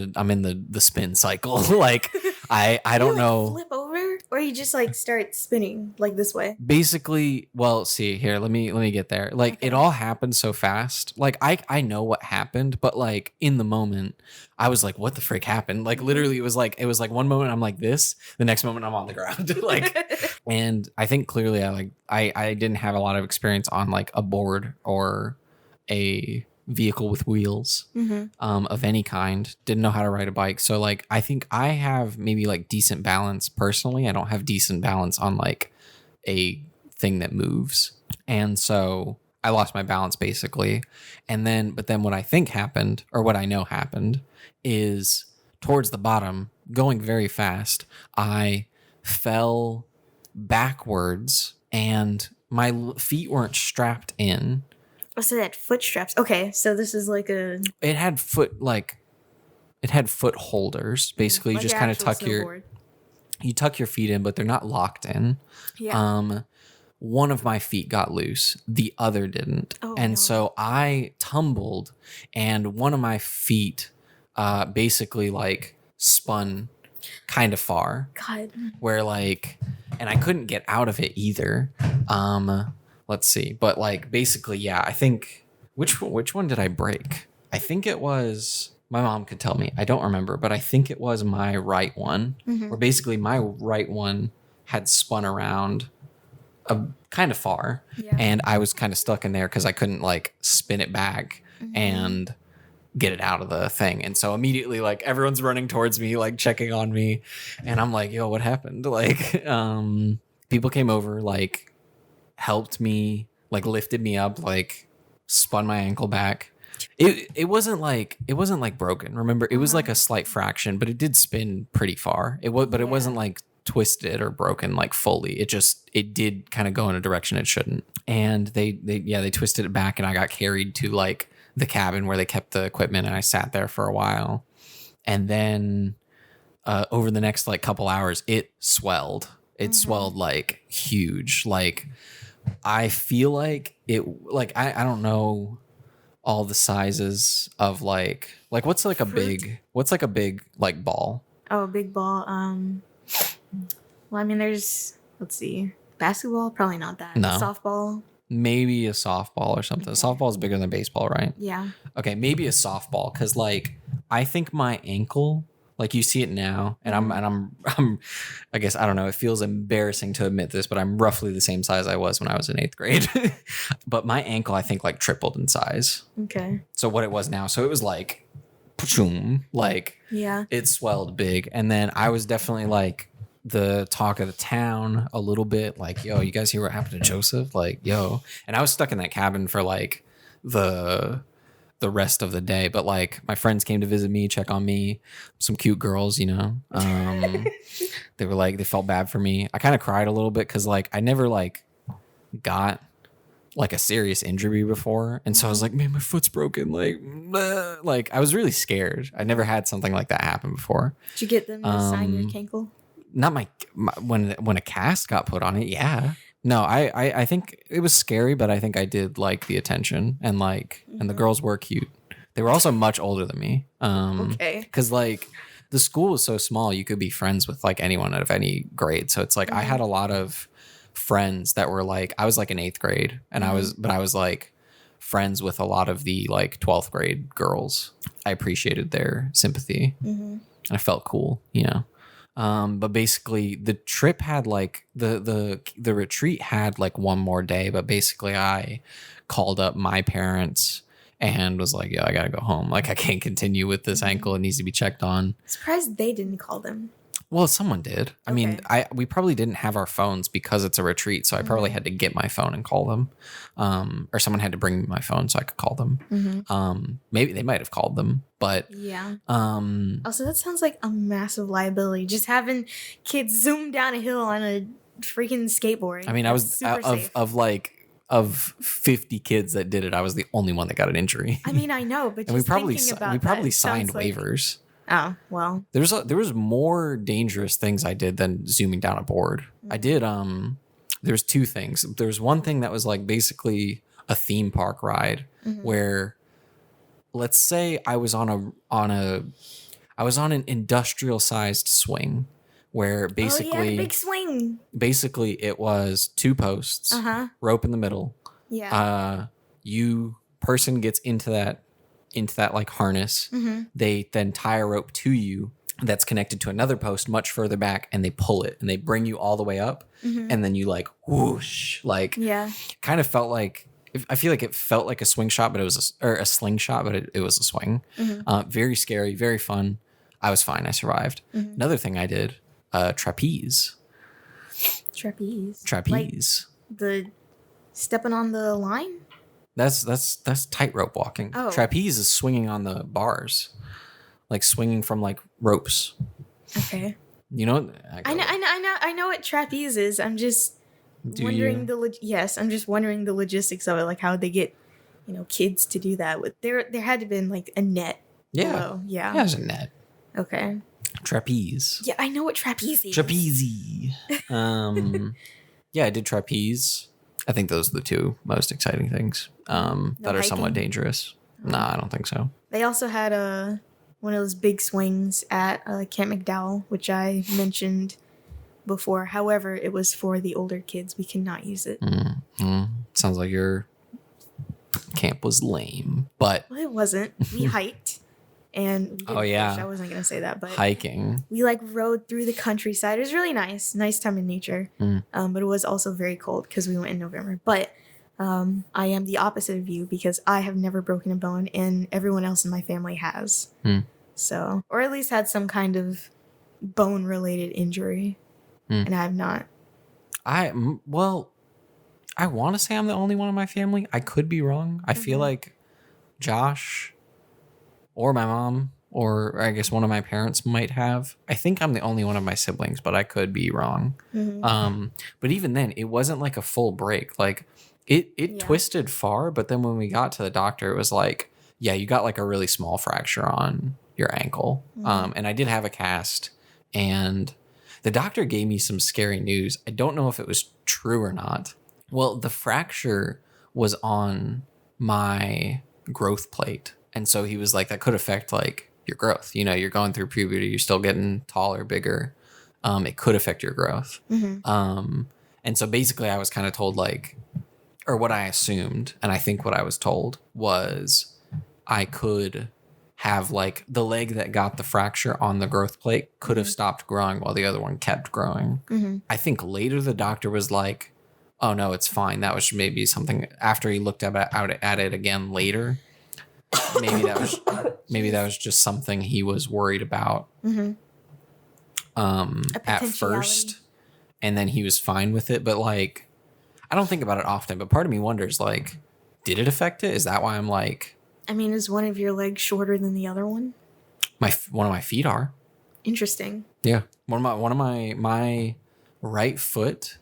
the spin cycle. Like I don't know. Flip over, or you just like start spinning like this way. Basically, well, see here. Let me get there. Like it all happened so fast. Like I know what happened, but like in the moment, I was like, what the frick happened? Like literally, it was like one moment I'm like this, the next moment I'm on the ground. Like, and I think clearly I didn't have a lot of experience on like a board or a vehicle with wheels of any kind. Didn't know how to ride a bike. So like, I think I have maybe like decent balance personally. I don't have decent balance on like a thing that moves. And so I lost my balance basically. But then what I think happened, or what I know happened, is towards the bottom, going very fast, I fell backwards and my feet weren't strapped in. Oh, so that foot straps. Okay, so this is like a. It had foot holders. Basically, like you just kind of tuck your feet in, but they're not locked in. Yeah. One of my feet got loose, the other didn't, so I tumbled, and one of my feet, basically like spun kind of far. God. Where like, and I couldn't get out of it either. Let's see. But like basically, yeah, I think which one did I break? I think it was, my mom could tell me. I don't remember, but I think it was my right one. Where basically my right one had spun around kind of far, and I was kind of stuck in there because I couldn't like spin it back and get it out of the thing. And so immediately like everyone's running towards me, like checking on me, and I'm like, yo, what happened? Like people came over, like helped me, like lifted me up, like spun my ankle back. It wasn't like broken. Remember, it was like a slight fraction, but it did spin pretty far. It wasn't like twisted or broken like fully. It did kind of go in a direction it shouldn't. And they twisted it back, and I got carried to like the cabin where they kept the equipment, and I sat there for a while. And then over the next like couple hours, it swelled. It swelled like huge. Like I feel like it, like I don't know all the sizes of like what's like a big like ball? Oh, a big ball. Well, I mean, there's, let's see, basketball, probably not that. No. Softball. Maybe a softball or something. Okay. Softball is bigger than baseball, right? Yeah. Okay, maybe a softball, because like I think my ankle, like you see it now, and I'm I guess, I don't know, it feels embarrassing to admit this, but I'm roughly the same size I was when I was in 8th grade. But my ankle, I think, like tripled in size. Okay. So what it was now, so it was like, like it swelled big, and then I was definitely like the talk of the town a little bit, like, yo, you guys hear what happened to Joseph? Like, yo. And I was stuck in that cabin for like the rest of the day, but like my friends came to visit me, check on me, some cute girls, you know. They were like, they felt bad for me. I kind of cried a little bit because like I never like got like a serious injury before, and so I was like, man, my foot's broken, like bleh. Like I was really scared. I never had something like that happen before. Did you get them to sign your cankle? Not my when a cast got put on it. Yeah. No, I think it was scary, but I think I did like the attention, and like and the girls were cute. They were also much older than me. Okay. Because like the school was so small, you could be friends with like anyone out of any grade. So it's like I had a lot of friends that were like, I was like in 8th grade, and I was like friends with a lot of the like 12th grade girls. I appreciated their sympathy. And I felt cool, you know. But basically the trip had like the retreat had like one more day, but basically I called up my parents and was like, yeah, I gotta go home. Like I can't continue with this ankle. It needs to be checked on. Surprised they didn't call them. Well, someone did. I mean, we probably didn't have our phones because it's a retreat, so I probably had to get my phone and call them, or someone had to bring me my phone so I could call them. Maybe they might have called them, but yeah. Also, that sounds like a massive liability. Just having kids zoom down a hill on a freaking skateboard. I mean, I was of 50 kids that did it, I was the only one that got an injury. I mean, I know, but just thinking about we probably that, signed waivers. Oh, well. There was more dangerous things I did than zooming down a board. I did there's two things. There's one thing that was like basically a theme park ride where, let's say I was on an industrial sized swing where basically big swing. Basically it was 2 posts, rope in the middle. Yeah. Person gets into that like harness. They then tie a rope to you that's connected to another post much further back, and they pull it and they bring you all the way up, and then you like whoosh, like kind of felt like, I feel like it felt like a swing shot, but it was a slingshot, but it was a swing. Very scary, very fun. I was fine. I survived. Another thing I did, trapeze. Like the stepping on the line. That's tightrope walking. Oh. Trapeze is swinging on the bars, like swinging from like ropes. Okay. You know. I know what trapeze is. I'm just wondering I'm just wondering the logistics of it, like how they get, kids to do that. With there had to have been like a net. Yeah. Below. Yeah. There's a net. Okay. Trapeze. Yeah, I know what trapeze is. Trapeze. Yeah, I did trapeze. I think those are the 2 most exciting things that are somewhat dangerous. Nah, I don't think so. They also had one of those big swings at Camp McDowell, which I mentioned before. However, it was for the older kids. We cannot use it. Sounds like your camp was lame, but... Well, it wasn't. We hiked, and we didn't Oh, yeah. fish. I wasn't gonna say that, but Hiking. we like rode through the countryside. It was really nice time in nature. But it was also very cold because we went in November. But I am the opposite of you because I have never broken a bone, and everyone else in my family has. So, or at least had some kind of bone related injury, and I have not. I want to say I'm the only one in my family. I could be wrong. I feel like Josh or my mom or I guess one of my parents might have. I think I'm the only one of my siblings, but I could be wrong. But even then, it wasn't like a full break. Like it twisted far, but then when we got to the doctor, it was like, yeah, you got like a really small fracture on your ankle. And I did have a cast, and the doctor gave me some scary news. I don't know if it was true or not. Well, the fracture was on my growth plate. And so he was like, that could affect like your growth. You know, you're going through puberty, you're still getting taller, bigger. It could affect your growth. And so basically I was kind of told like, or what I assumed, and I think what I was told was I could have like the leg that got the fracture on the growth plate could have stopped growing while the other one kept growing. I think later the doctor was like, oh no, it's fine. That was maybe something after he looked at it again later. Maybe that was just something he was worried about at first, and then he was fine with it. But like, I don't think about it often, but part of me wonders like, did it affect it? Is that why I'm like, I mean, is one of your legs shorter than the other one? One of my feet are. Interesting. Yeah, one of my right foot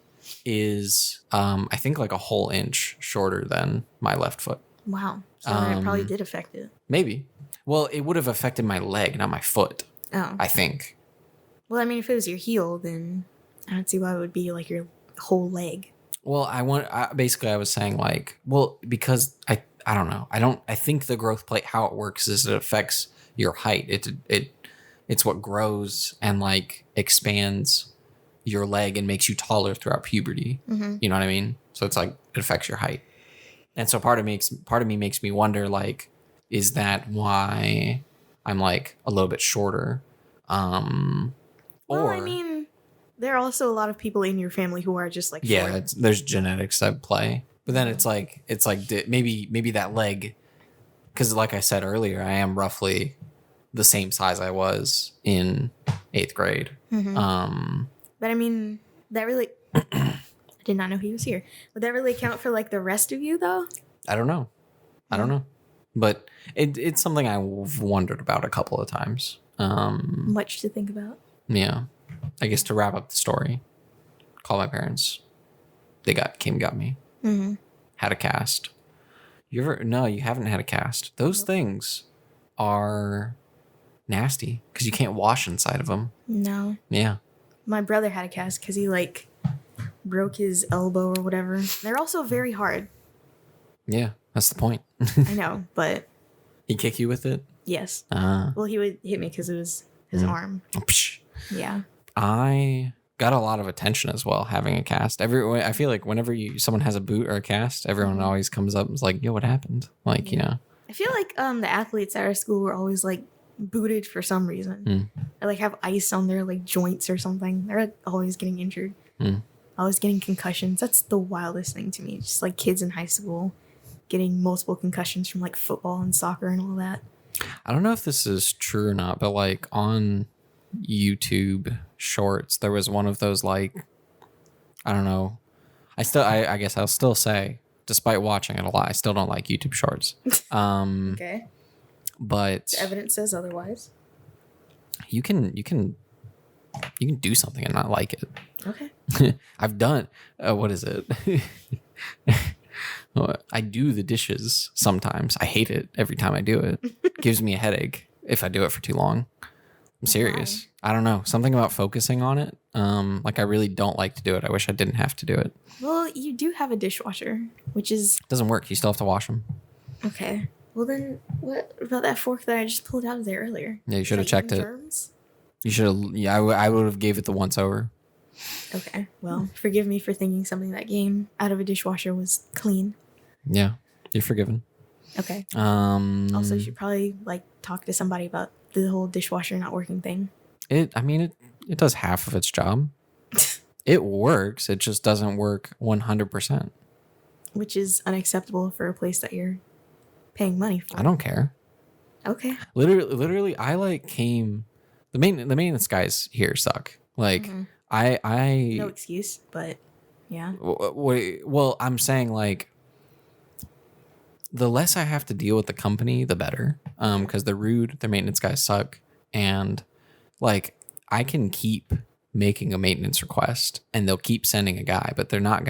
is I think like a whole inch shorter than my left foot. Wow. So then it probably did affect it. Maybe. Well, it would have affected my leg, not my foot. Oh. I think. Well, I mean, if it was your heel, then I don't see why it would be like your whole leg. Well, I was saying like, well, because I don't know. I think the growth plate, how it works is it affects your height. It's what grows and like expands your leg and makes you taller throughout puberty. You know what I mean? So it's like it affects your height. And so part of me makes me wonder like, is that why I'm like a little bit shorter? Well, I mean, there are also a lot of people in your family who are just like short. Yeah, there's genetics at play. But then it's like maybe that leg, because like I said earlier, I am roughly the same size I was in 8th grade. But I mean, that really I did not know he was here. Would that really count for like the rest of you though? I don't know. But it's something I've wondered about a couple of times. Much to think about. Yeah. I guess to wrap up the story, call my parents. They came and got me. Had a cast. No, you haven't had a cast. Those things are nasty because you can't wash inside of them. No. Yeah. My brother had a cast because he like broke his elbow or whatever. They're also very hard. Yeah, that's the point. I know, but he kick you with it? Yes. Well, he would hit me because it was his arm. Yeah. I got a lot of attention as well having a cast. I feel like whenever someone has a boot or a cast, everyone always comes up and is like, "Yo, what happened?" Like, you know. I feel like the athletes at our school were always like booted for some reason. Or like have ice on their like joints or something. They're like, always getting injured. Always getting concussions. That's the wildest thing to me. Just like kids in high school getting multiple concussions from like football and soccer and all that. I don't know if this is true or not, but like on YouTube shorts, there was one of those like, I don't know. I guess I'll still say, despite watching it a lot, I still don't like YouTube shorts. Okay. But the evidence says otherwise. You can do something and not like it. Okay. I've done what is it? I do the dishes sometimes. I hate it every time I do it. It gives me a headache if I do it for too long. I'm serious. Why? I don't know. Something about focusing on it. Like I really don't like to do it. I wish I didn't have to do it. Well, you do have a dishwasher, which is... It doesn't work. You still have to wash them. Okay. Well then, what about that fork that I just pulled out of there earlier? Yeah, you should have checked it. Germs? You should have... Yeah, I would have gave it the once over. Okay. Well, forgive me for thinking something that came out of a dishwasher was clean. Yeah, you're forgiven. Okay. Also, you should probably like talk to somebody about the whole dishwasher not working thing. It does half of its job. It works. It just doesn't work 100%. Which is unacceptable for a place that you're paying money for. I don't care. Okay. Literally, I like came. The maintenance guys here suck. Like I No excuse, but yeah. Well, I'm saying like the less I have to deal with the company, the better. Because they're rude, their maintenance guys suck, and like I can keep making a maintenance request, and they'll keep sending a guy, but they're not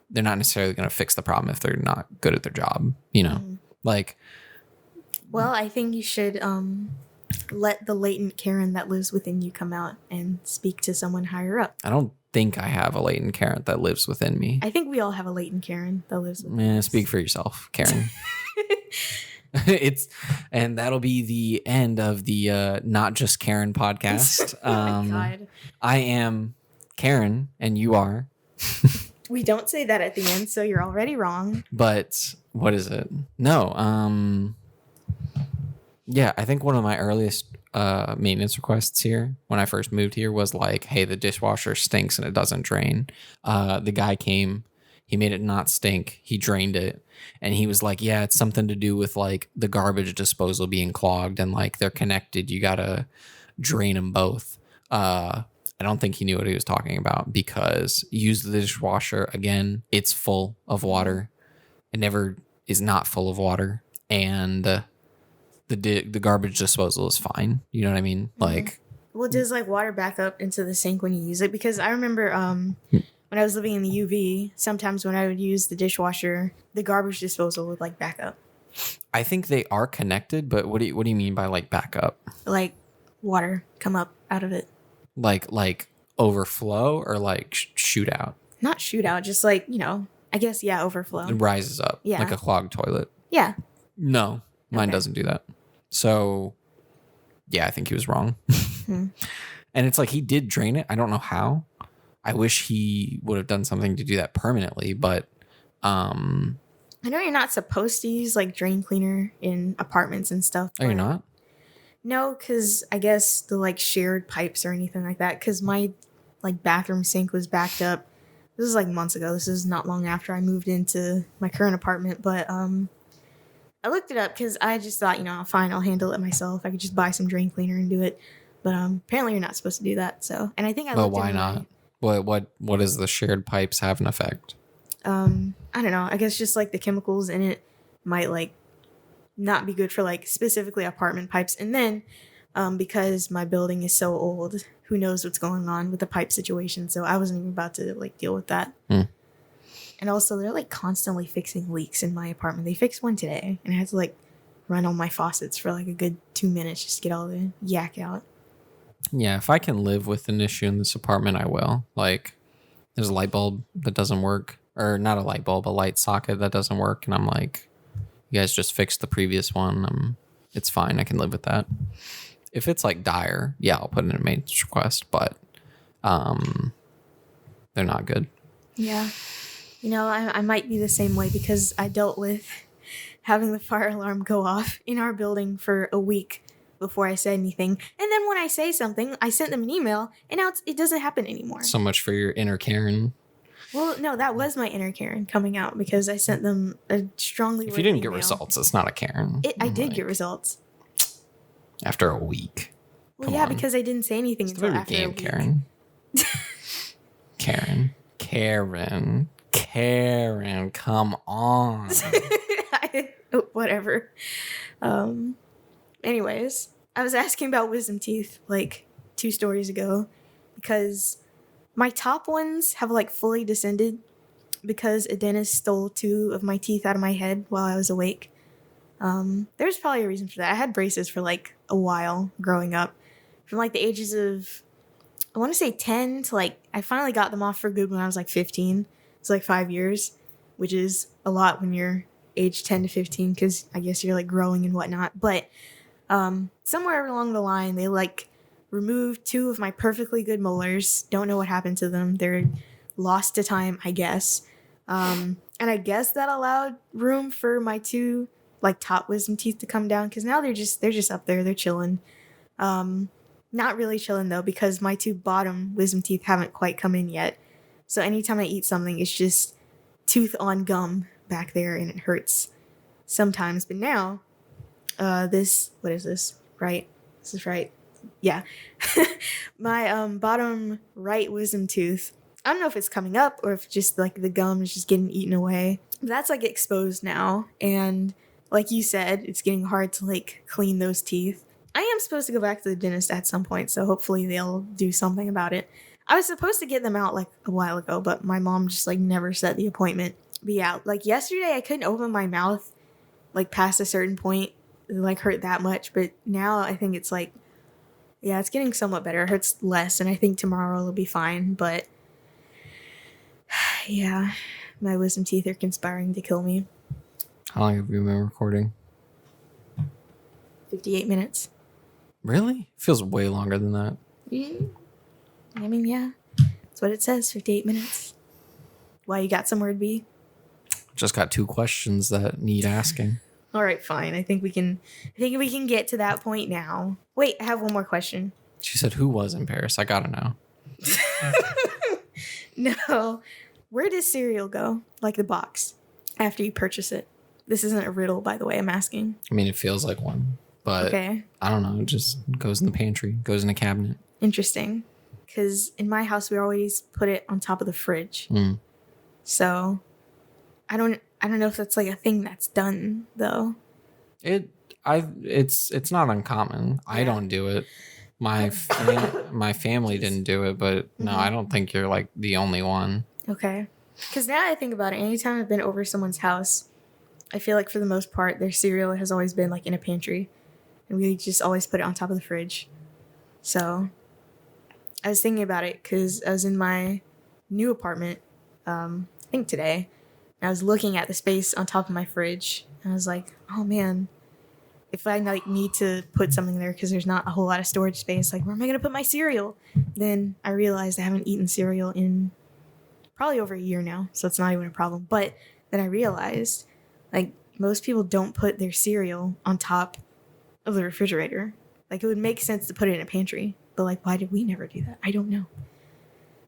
necessarily gonna fix the problem if they're not good at their job. You know, like. Well, I think you should let the latent Karen that lives within you come out and speak to someone higher up. I don't think I have a latent Karen that lives within me. I think we all have a latent Karen that lives within us. Speak for yourself, Karen. And that'll be the end of the Not Just Karen podcast. Oh my God. I am Karen and you are. We don't say that at the end, so you're already wrong. But what is it? No. Yeah, I think one of my earliest maintenance requests here when I first moved here was like, hey, the dishwasher stinks and it doesn't drain. The guy came, he made it not stink, he drained it, and he was like, yeah, it's something to do with like the garbage disposal being clogged and like they're connected, you gotta drain them both. I don't think he knew what he was talking about because use the dishwasher again, it's full of water. It never is not full of water, and the garbage disposal is fine. You know what I mean? Like, well, does like water back up into the sink when you use it? Because I remember when I was living in the UV, sometimes when I would use the dishwasher, the garbage disposal would like back up. I think they are connected, but what do you mean by like back up? Like water come up out of it. Like overflow or like shoot out? Not shoot out, just like, I guess, yeah, overflow. It rises up Yeah. like a clogged toilet. Yeah. No, mine Okay. doesn't do that. So, yeah, I think he was wrong. And it's like he did drain it. I don't know how. I wish he would have done something to do that permanently, but I know you're not supposed to use like drain cleaner in apartments and stuff. Oh, you're not? No, because I guess the like shared pipes or anything like that. Because my like bathroom sink was backed up. This is like months ago. This is not long after I moved into my current apartment, but I looked it up because I just thought, fine, I'll handle it myself. I could just buy some drain cleaner and do it. But apparently you're not supposed to do that. So, and I think I But looked why into not? What does the shared pipes have an effect? I don't know. I guess just like the chemicals in it might like not be good for like specifically apartment pipes. And then because my building is so old, who knows what's going on with the pipe situation. So I wasn't even about to like deal with that. And also, they're like constantly fixing leaks in my apartment. They fixed one today, and I had to like run all my faucets for like a good 2 minutes just to get all the yak out. Yeah, if I can live with an issue in this apartment, I will. Like, there's a light bulb that doesn't work, or not a light bulb, a light socket that doesn't work, and I'm like, you guys just fixed the previous one. It's fine. I can live with that. If it's like dire, yeah, I'll put in a maintenance request, but they're not good. Yeah. I might be the same way because I dealt with having the fire alarm go off in our building for a week before I said anything. And then when I say something, I sent them an email, and now it doesn't happen anymore. So much for your inner Karen. Well, no, that was my inner Karen coming out because I sent them a strongly If you didn't email. get results, it's not a Karen. I did get results. After a week. Well, Come yeah, on. because I didn't say anything It's the until way after game, a week. Karen, come on. Whatever. Anyways, I was asking about wisdom teeth like 2 stories ago because my top ones have like fully descended because a dentist stole 2 of my teeth out of my head while I was awake. There's probably a reason for that. I had braces for like a while growing up, from like the ages of, I want to say 10 to like, I finally got them off for good when I was like 15. It's like 5 years, which is a lot when you're age 10 to 15 because I guess you're like growing and whatnot. But somewhere along the line, they like removed 2 of my perfectly good molars. Don't know what happened to them. They're lost to time, I guess. And And I guess that allowed room for my two like top wisdom teeth to come down, because now they're just up there, they're chilling. Not really chilling though, because my two bottom wisdom teeth haven't quite come in yet. So anytime I eat something, it's just tooth on gum back there, and it hurts sometimes. But now, what is this? Right? This is right. Yeah. My bottom right wisdom tooth, I don't know if it's coming up or if just like the gum is just getting eaten away. That's like exposed now, and like you said, it's getting hard to like clean those teeth. I am supposed to go back to the dentist at some point, so hopefully they'll do something about it. I was supposed to get them out like a while ago, but my mom just like never set the appointment. Be out. Like yesterday, I couldn't open my mouth like past a certain point. It like hurt that much, but now I think it's like, yeah, it's getting somewhat better. It hurts less, and I think tomorrow it'll be fine. But yeah, my wisdom teeth are conspiring to kill me. How long have you been recording? 58 minutes. Really? Feels way longer than that. I mean, yeah. That's what it says, 58 minutes. Why, you got somewhere to be? Just got 2 questions that need asking. All right, fine. I think we can get to that point now. Wait, I have one more question. She said, who was in Paris? I gotta know. No. Where does cereal go? Like the box, after you purchase it? This isn't a riddle, by the way, I'm asking. I mean, it feels like one, but okay. I don't know. It just goes in the pantry, goes in a cabinet. Interesting. Because in my house, we always put it on top of the fridge. So I don't know if that's like a thing that's done though. It's not uncommon. Yeah. I don't do it. My family didn't do it, but no, I don't think you're like the only one. Okay. Because now I think about it, anytime I've been over someone's house, I feel like for the most part, their cereal has always been like in a pantry, and we just always put it on top of the fridge. So I was thinking about it because I was in my new apartment, I think today, and I was looking at the space on top of my fridge, and I was like, oh man, if I like need to put something there because there's not a whole lot of storage space, like where am I going to put my cereal? Then I realized I haven't eaten cereal in probably over a year now, so it's not even a problem. But then I realized, like, most people don't put their cereal on top of the refrigerator. Like, it would make sense to put it in a pantry, but like, why did we never do that? I don't know.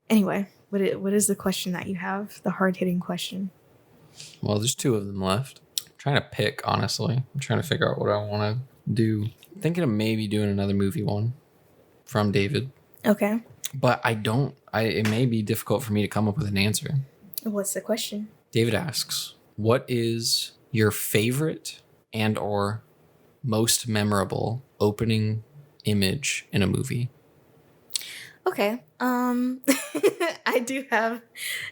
Anyway, what is the question that you have? The hard-hitting question. Well, there's 2 of them left. I'm trying to pick, honestly. I'm trying to figure out what I want to do. I'm thinking of maybe doing another movie one from David. Okay. But it may be difficult for me to come up with an answer. What's the question? David asks, what is your favorite and or most memorable opening image in a movie? Okay. I do have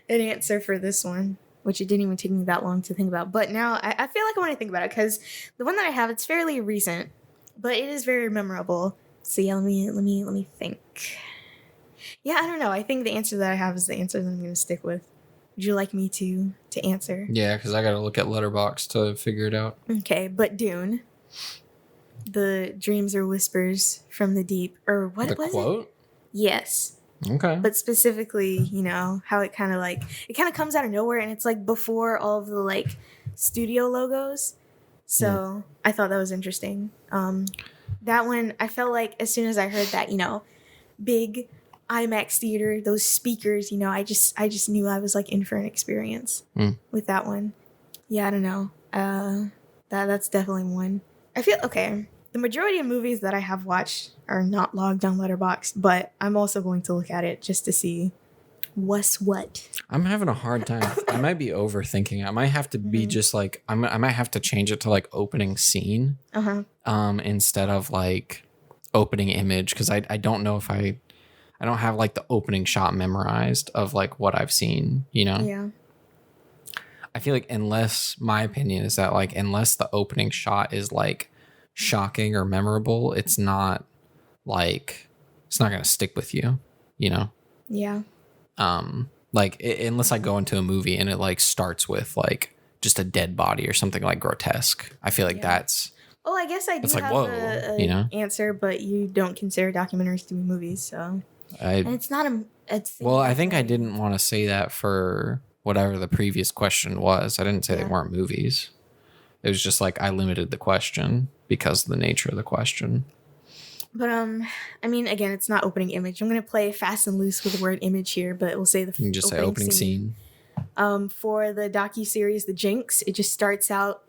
an answer for this one, which it didn't even take me that long to think about. But now I feel like I want to think about it because the one that I have, it's fairly recent, but it is very memorable. So yeah, let me think. Yeah, I don't know. I think the answer that I have is the answer that I'm going to stick with. Would you like me to answer? Yeah, because I got to look at Letterboxd to figure it out. Okay, but Dune. The dreams are whispers from the deep. Or what was it? The quote? Yes. Okay. But specifically, you know, how it kind of comes out of nowhere, and it's like before all of the like studio logos. So I thought that was interesting. That one, I felt like as soon as I heard that, you know, big IMAX theater, those speakers, you know, I just knew I was like in for an experience with that one. Yeah, I don't know. That's definitely one. I feel okay. The majority of movies that I have watched are not logged on Letterboxd, but I'm also going to look at it just to see what's what. I'm having a hard time. I might be overthinking. I might have to be just like I might have to change it to like opening scene, instead of like opening image, because I don't know if I don't have like the opening shot memorized of like what I've seen. You know? Yeah. I feel like my opinion is that like unless the opening shot is like shocking or memorable, it's not gonna stick with you, you know? Yeah. Unless I go into a movie and it like starts with like just a dead body or something like grotesque, I feel like that's. Well, I guess I do like, have whoa, you know? answer, but you don't consider documentaries to be movies, so. And it's not a. It's. Well, I think I didn't want to say that for whatever the previous question was. I didn't say they Yeah. weren't movies. It was just like I limited the question because of the nature of the question. But I mean, again, it's not opening image. I'm gonna play fast and loose with the word image here, but we'll say the You can just say opening scene. For the docu-series The Jinx, it just starts out,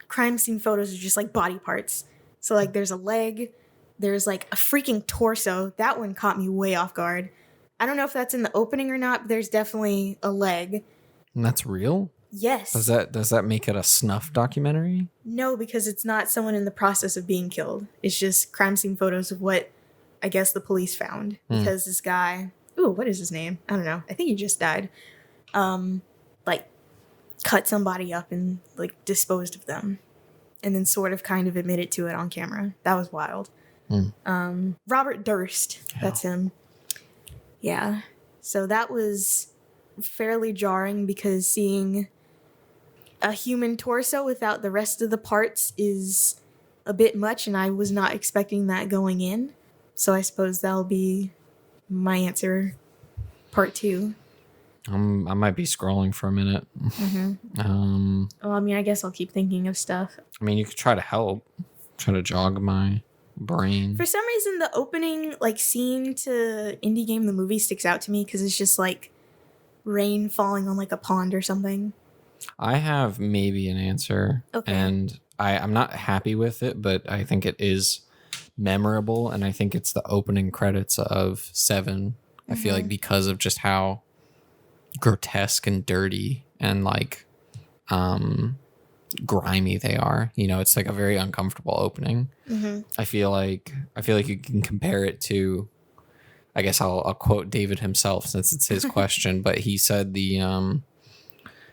crime scene photos are just like body parts. So like there's a leg, there's like a freaking torso. That one caught me way off guard. I don't know if that's in the opening or not, but there's definitely a leg. And that's real? Yes. Does that make it a snuff documentary? No, because it's not someone in the process of being killed. It's just crime scene photos of what I guess the police found. Because this guy, what is his name? I don't know. I think he just died. Like cut somebody up and like disposed of them. And then sort of kind of admitted to it on camera. That was wild. Robert Durst. Yeah. That's him. Yeah. So that was fairly jarring because seeing a human torso without the rest of the parts is a bit much, and I was not expecting that going in. So I suppose that'll be my answer, part 2. I might be scrolling for a minute. Well, I mean, I guess I'll keep thinking of stuff. I mean, you could try to help. Try to jog my brain. For some reason, the opening like scene to Indie Game the movie sticks out to me because it's just like rain falling on like a pond or something. I have maybe an answer. Okay. And I'm not happy with it, but I think it is memorable, and I think it's the opening credits of 7. I feel like because of just how grotesque and dirty and like grimy they are, you know, it's like a very uncomfortable opening. I feel like you can compare it to, I guess I'll quote David himself since it's his question, but he said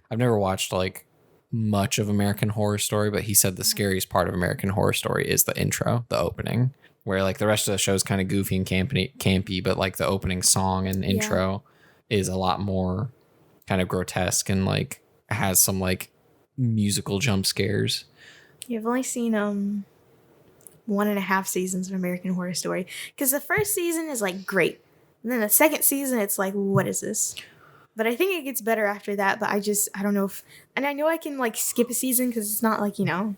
I've never watched like much of American Horror Story, but he said the scariest part of American Horror Story is the intro, the opening, where like the rest of the show is kind of goofy and campy, but like the opening song and intro is a lot more kind of grotesque and like has some like musical jump scares. You've only seen 1.5 seasons of American Horror Story, because the first season is like great, and then the second season it's like, what is this? But I think it gets better after that. But I don't know if, and I know I can like skip a season because it's not like, you know,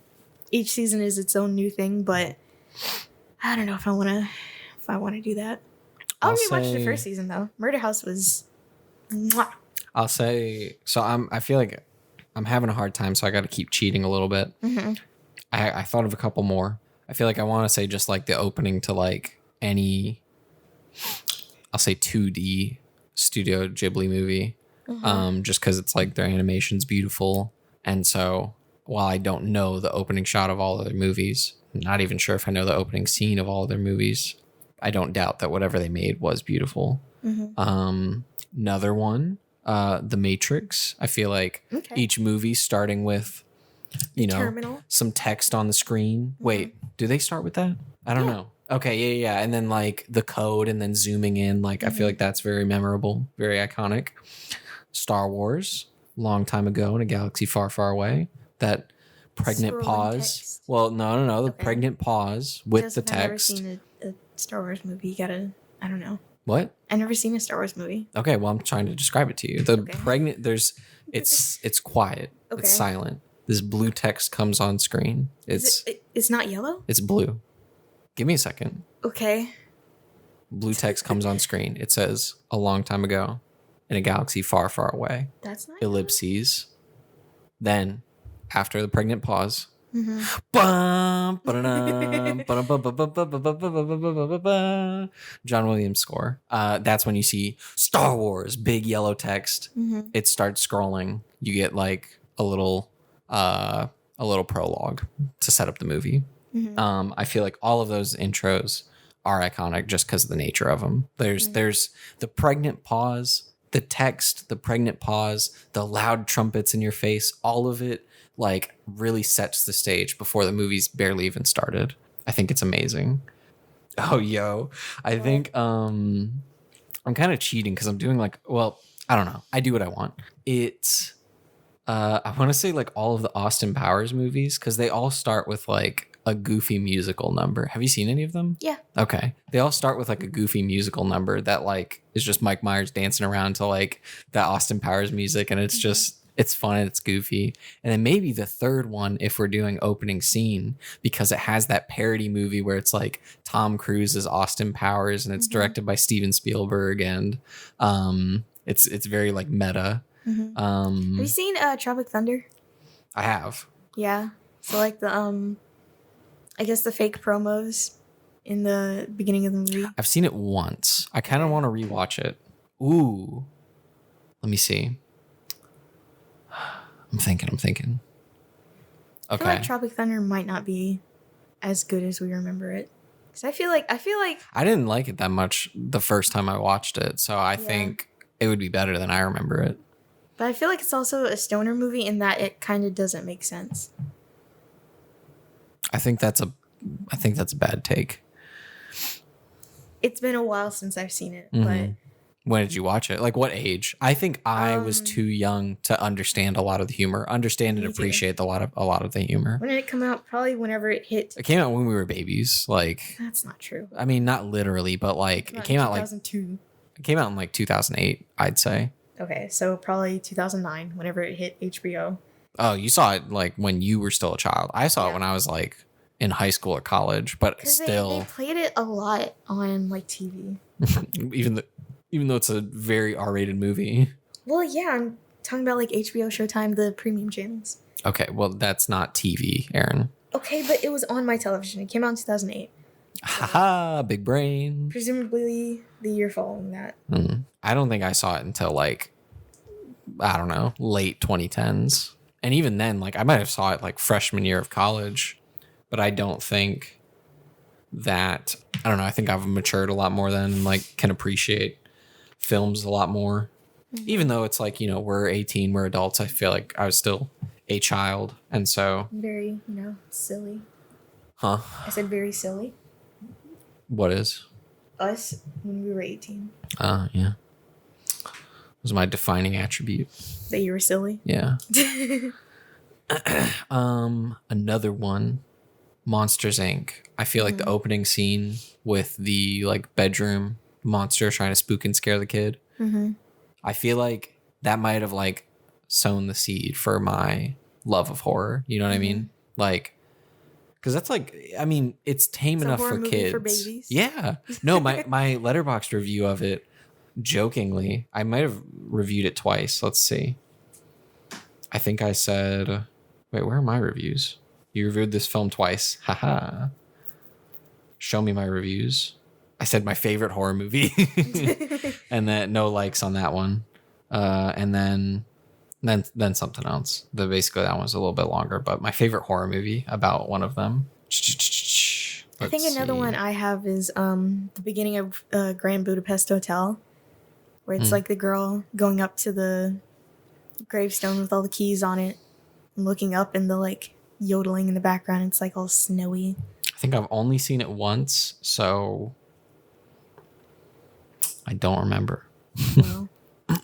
each season is its own new thing, but I don't know if I want to do that. I'll rewatch the first season though. Murder House was mwah. I'll say, so I feel like I'm having a hard time, so I got to keep cheating a little bit. I thought of a couple more. I feel like I want to say just like the opening to like any, I'll say 2D Studio Ghibli movie, just because it's like their animation's beautiful. And so while I don't know the opening shot of all of their movies, I'm not even sure if I know the opening scene of all of their movies, I don't doubt that whatever they made was beautiful. Another one, The Matrix. I feel like each movie starting with, you know, Terminal. Some text on the screen. Wait, do they start with that? I don't know. Okay, yeah. And then like the code and then zooming in. Like I feel like that's very memorable, very iconic. Star Wars, long time ago in a galaxy far, far away. That pregnant pause. Text. Well, no. The pregnant pause with Joseph, the text. I've never seen a Star Wars movie. You gotta, I don't know. What? I've never seen a Star Wars movie. Okay, well, I'm trying to describe it to you. The pregnant, it's quiet. Okay. It's silent. This blue text comes on screen. It's not yellow? It's blue. Give me a second. Okay. Blue text comes on screen. It says, a long time ago, in a galaxy far, far away. That's not ellipses. Then, after the pregnant pause, John Williams score. That's when you see Star Wars, big yellow text. It starts scrolling. You get like a little prologue to set up the movie. I feel like all of those intros are iconic just because of the nature of them. There's the pregnant pause, the text, the pregnant pause, the loud trumpets in your face. All of it like really sets the stage before the movie's barely even started. I think it's amazing. Oh, yo. I think I'm kind of cheating because I'm doing like, well, I don't know. I do what I want. It's I want to say like all of the Austin Powers movies because they all start with like a goofy musical number. Have you seen any of them? Yeah. Okay. They all start with like a goofy musical number that like is just Mike Myers dancing around to like that Austin Powers music, and it's just it's fun and it's goofy. And then maybe the third one, if we're doing opening scene, because it has that parody movie where it's like Tom Cruise is Austin Powers and it's directed by Steven Spielberg, and it's very like meta. Have you seen Tropic Thunder? I have. Yeah. So like the I guess the fake promos in the beginning of the movie. I've seen it once. I kind of want to rewatch it. Ooh. Let me see. I'm thinking. Okay. I feel like Okay. Tropic Thunder might not be as good as we remember it. Cuz I feel like I didn't like it that much the first time I watched it, so I think it would be better than I remember it. but I feel like it's also a stoner movie in that it kind of doesn't make sense. I think that's a bad take. It's been a while since I've seen it, but When did you watch it? Like what age? I think I was too young to understand a lot of the humor, understand and Me too. appreciate a lot of the humor. when did it come out? Probably whenever it hit. It came out when we were babies. Like, That's not true. I mean, not literally, but like it came out like 2002. it came out in like 2008, I'd say. Okay, so probably 2009 whenever it hit HBO. Oh, you saw it like when you were still a child. I saw it when I was like in high school or college, but Because still, they played it a lot on like TV. even though it's a very R-rated movie. Well, yeah, I'm talking about like HBO, Showtime, the premium channels. Okay, well that's not TV, Aaron. Okay, but it was on my television. It came out in 2008. Haha, big brain. Presumably the year following that. I don't think I saw it until like, I don't know, late 2010s. And even then, like I might have saw it like freshman year of college, but I don't think that, I don't know, I think I've matured a lot more then and like can appreciate films a lot more. Even though it's like, you know, we're 18, we're adults, I feel like I was still a child. And so. Very, silly. Huh? I said very silly. What is? Us when we were 18. Yeah. It was my defining attribute. That you were silly? Yeah. Another one, Monsters Inc. I feel like the opening scene with the like bedroom monster trying to spook and scare the kid. I feel like that might have like sown the seed for my love of horror. You know what I mean? Like, because that's like, I mean, it's tame It's a enough horror for movie kids. for babies. Yeah. No, my Letterboxd review of it, jokingly, I might have reviewed it twice. Let's see. I think I said, wait, where are my reviews? You reviewed this film twice. Haha. Show me my reviews. I said my favorite horror movie. And then no likes on that one. And then something else. Basically that one's a little bit longer, but my favorite horror movie about one of them. I think another one I have is the beginning of Grand Budapest Hotel, where it's like the girl going up to the gravestone with all the keys on it and looking up and the like yodeling in the background. It's like all snowy. I think I've only seen it once, so I don't remember. Well,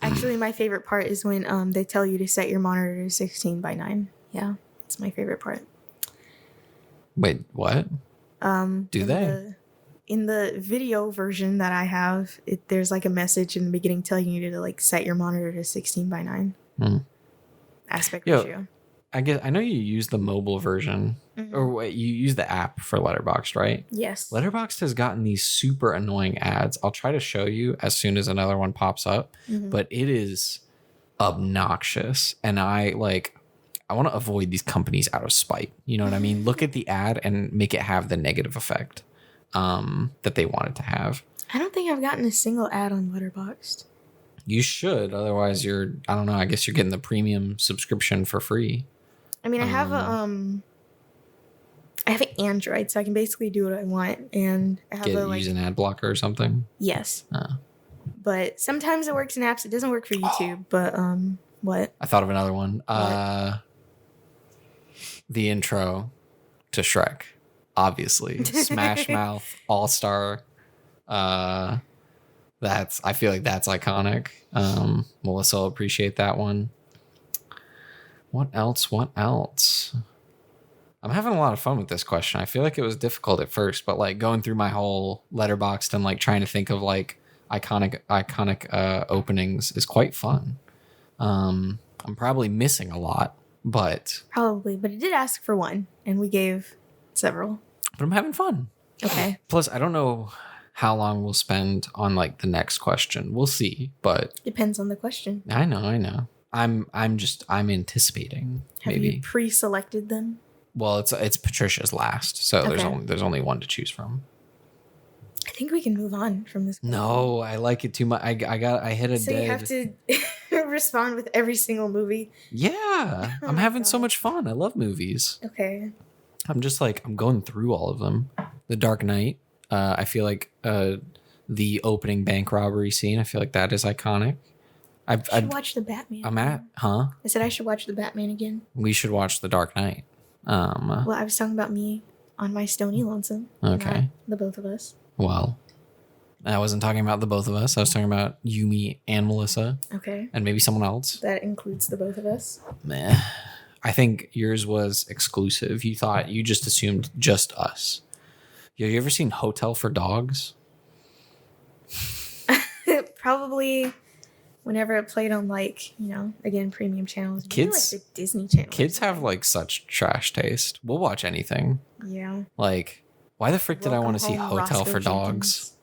actually, my favorite part is when they tell you to set your monitor to 16:9. Yeah, it's my favorite part. Wait, what? Do they? In the video version that I have, there's like a message in the beginning telling you to like set your monitor to 16:9 aspect ratio. I guess I know you use the mobile version, or wait, you use the app for Letterboxd, right? Yes. Letterboxd has gotten these super annoying ads. I'll try to show you as soon as another one pops up, but it is obnoxious, and I want to avoid these companies out of spite. You know what I mean? Look at the ad and make it have the negative effect that they want it to have. I don't think I've gotten a single ad on Letterboxd. You should, otherwise I don't know, I guess you're getting the premium subscription for free. I mean, I have an Android, so I can basically do what I want, and I have Use an ad blocker or something. Yes. But sometimes it works in apps. It doesn't work for YouTube. But what? I thought of another one. The intro to Shrek, obviously. Smash Mouth, All-Star. I feel like that's iconic. Melissa will appreciate that one. What else? I'm having a lot of fun with this question. I feel like it was difficult at first, but like going through my whole Letterboxd and like trying to think of like iconic openings is quite fun. I'm probably missing a lot, but Probably, but it did ask for one, and we gave several. But I'm having fun. Okay. Plus, I don't know how long we'll spend on like the next question. We'll see, but Depends on the question. I know. I'm anticipating. Have maybe. you pre-selected them? Well, it's Patricia's last, so there's only one to choose from. I think we can move on from this question. No, I like it too much. I hit a so dead. You have to respond with every single movie. Yeah, I'm having so much fun. I love movies. Okay. I'm just like I'm going through all of them. The Dark Knight. I feel like the opening bank robbery scene. I feel like that is iconic. I should watch the Batman. I said I should watch the Batman again. We should watch The Dark Knight. Well, I was talking about me on my Stony Lonesome. Okay. The both of us. Well, I wasn't talking about the both of us. I was talking about Yumi and Melissa. Okay. And maybe someone else. That includes the both of us. Meh. I think yours was exclusive. You just assumed just us. Have you ever seen Hotel for Dogs? Probably whenever it played on again, premium channels. Kids, like the Disney Channel. Kids have like such trash taste. We'll watch anything. Yeah. Like, why the frick did I want to see Hotel for Dogs?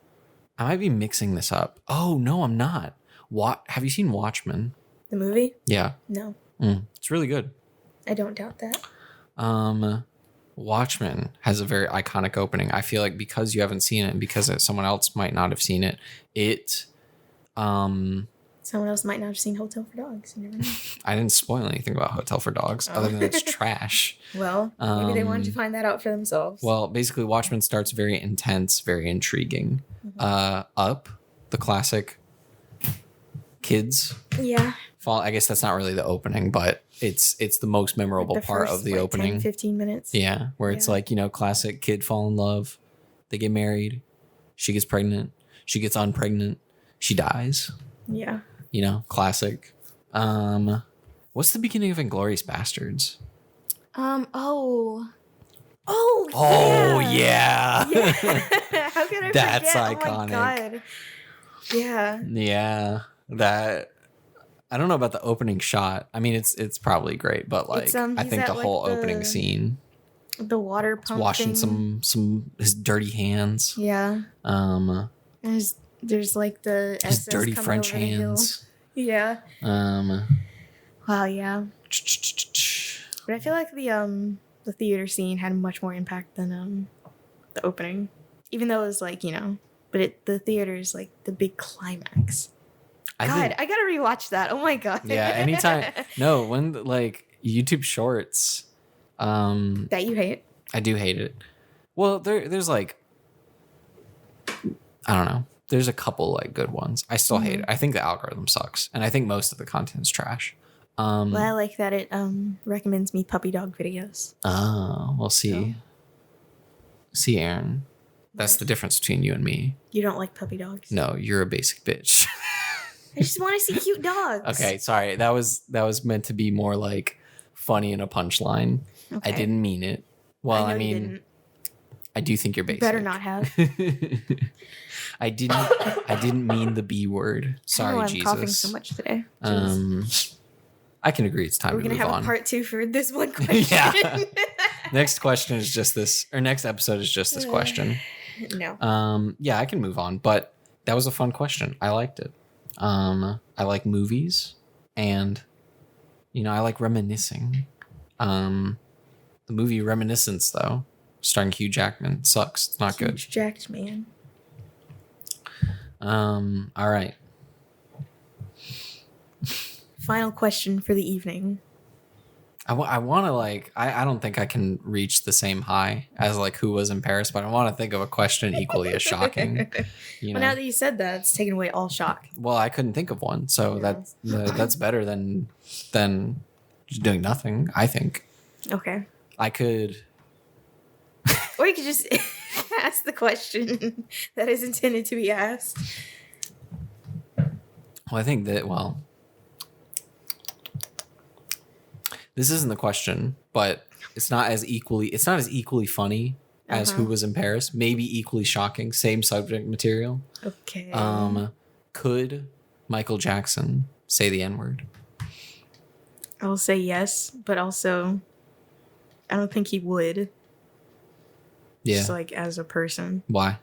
I might be mixing this up. Oh, no, I'm not. Have you seen Watchmen? The movie? Yeah. No. It's really good. I don't doubt that. Watchmen has a very iconic opening. I feel like because you haven't seen it and because someone else might not have seen it, someone else might not have seen Hotel for Dogs. You never know. I didn't spoil anything about Hotel for Dogs other than it's trash. Well, maybe they wanted to find that out for themselves. Well, basically, Watchmen starts very intense, very intriguing. Up, the classic kids. Yeah. Fall. I guess that's not really the opening, but it's the most memorable part of the opening. 10, 15 minutes. Yeah, where it's like, classic kid fall in love. They get married. She gets pregnant. She gets unpregnant. She dies. Yeah. Classic. What's the beginning of Inglourious Bastards? Oh, yeah. How could I That's forget? iconic. Oh my God. Yeah. Yeah. That, I don't know about the opening shot. I mean, it's probably great, but I think the whole opening scene. The water pump washing thing. some his dirty hands. Yeah. There's like the his SS dirty French hands. Yeah. Wow, yeah. But I feel like the theater scene had much more impact than the opening. Even though it was but the theater is like the big climax. I gotta rewatch that. Oh my God. Yeah, anytime. No, when YouTube Shorts. That you hate. I do hate it. Well, there's I don't know. There's a couple good ones. I still hate it. I think the algorithm sucks, and I think most of the content's trash. Well, I like that it recommends me puppy dog videos. Oh, we'll see. See, Aaron, that's the difference between you and me. You don't like puppy dogs. No, you're a basic bitch. I just want to see cute dogs. Okay, sorry. That was meant to be more funny in a punchline. Okay. I didn't mean it. Well, I mean, I do think you're basic. Better not have. I didn't mean the B word. Sorry, I'm Jesus. Coughing so much today. I can agree. It's time to move on. We're gonna have a part 2 for this one question. Yeah. Next question is just this, or next episode is just this question. No. Yeah, I can move on, but that was a fun question. I liked it. I like movies, and I like reminiscing. The movie Reminiscence, though, starring Hugh Jackman, sucks. It's not good. Hugh Jacked, man. All right. Final question for the evening. I want to I don't think I can reach the same high as Who Was in Paris, but I want to think of a question equally as shocking. Well, now that you said that, it's taken away all shock. Well, I couldn't think of one, so that's better than just doing nothing, I think. Okay. I could. Or you could just ask the question that is intended to be asked. Well, I think that, this isn't the question, but It's not as equally funny as Who Was in Paris. Maybe equally shocking. Same subject material. Okay. Could Michael Jackson say the N-word? I'll say yes, but also I don't think he would. Yeah. Just like as a person. Why?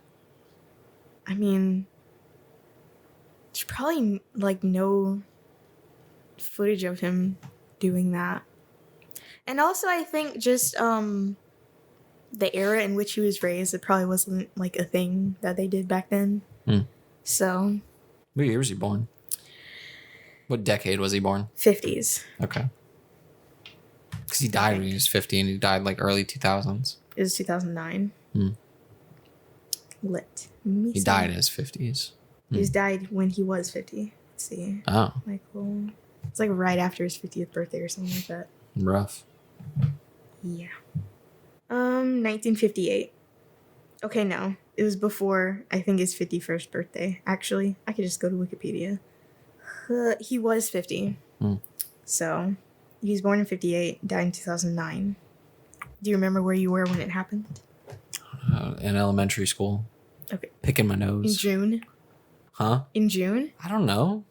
I mean, there's probably like no footage of him doing that. And also I think just the era in which he was raised, it probably wasn't like a thing that they did back then. So What year was he born? What decade was he born? 50s. Okay. Because he died when he was 50 and he died like early 2000s. It was 2009. Let me He see. died in his 50s. He died when he was 50. Let's see. Oh. Michael. It's like right after his 50th birthday or something like that. Rough. Yeah. 1958. Okay, no. It was before, I think, his 51st birthday. Actually, I could just go to Wikipedia. He was 50. So, he was born in 58, died in 2009. Do you remember where you were when it happened? In elementary school. Okay. Picking my nose. In June? Huh? In June? I don't know.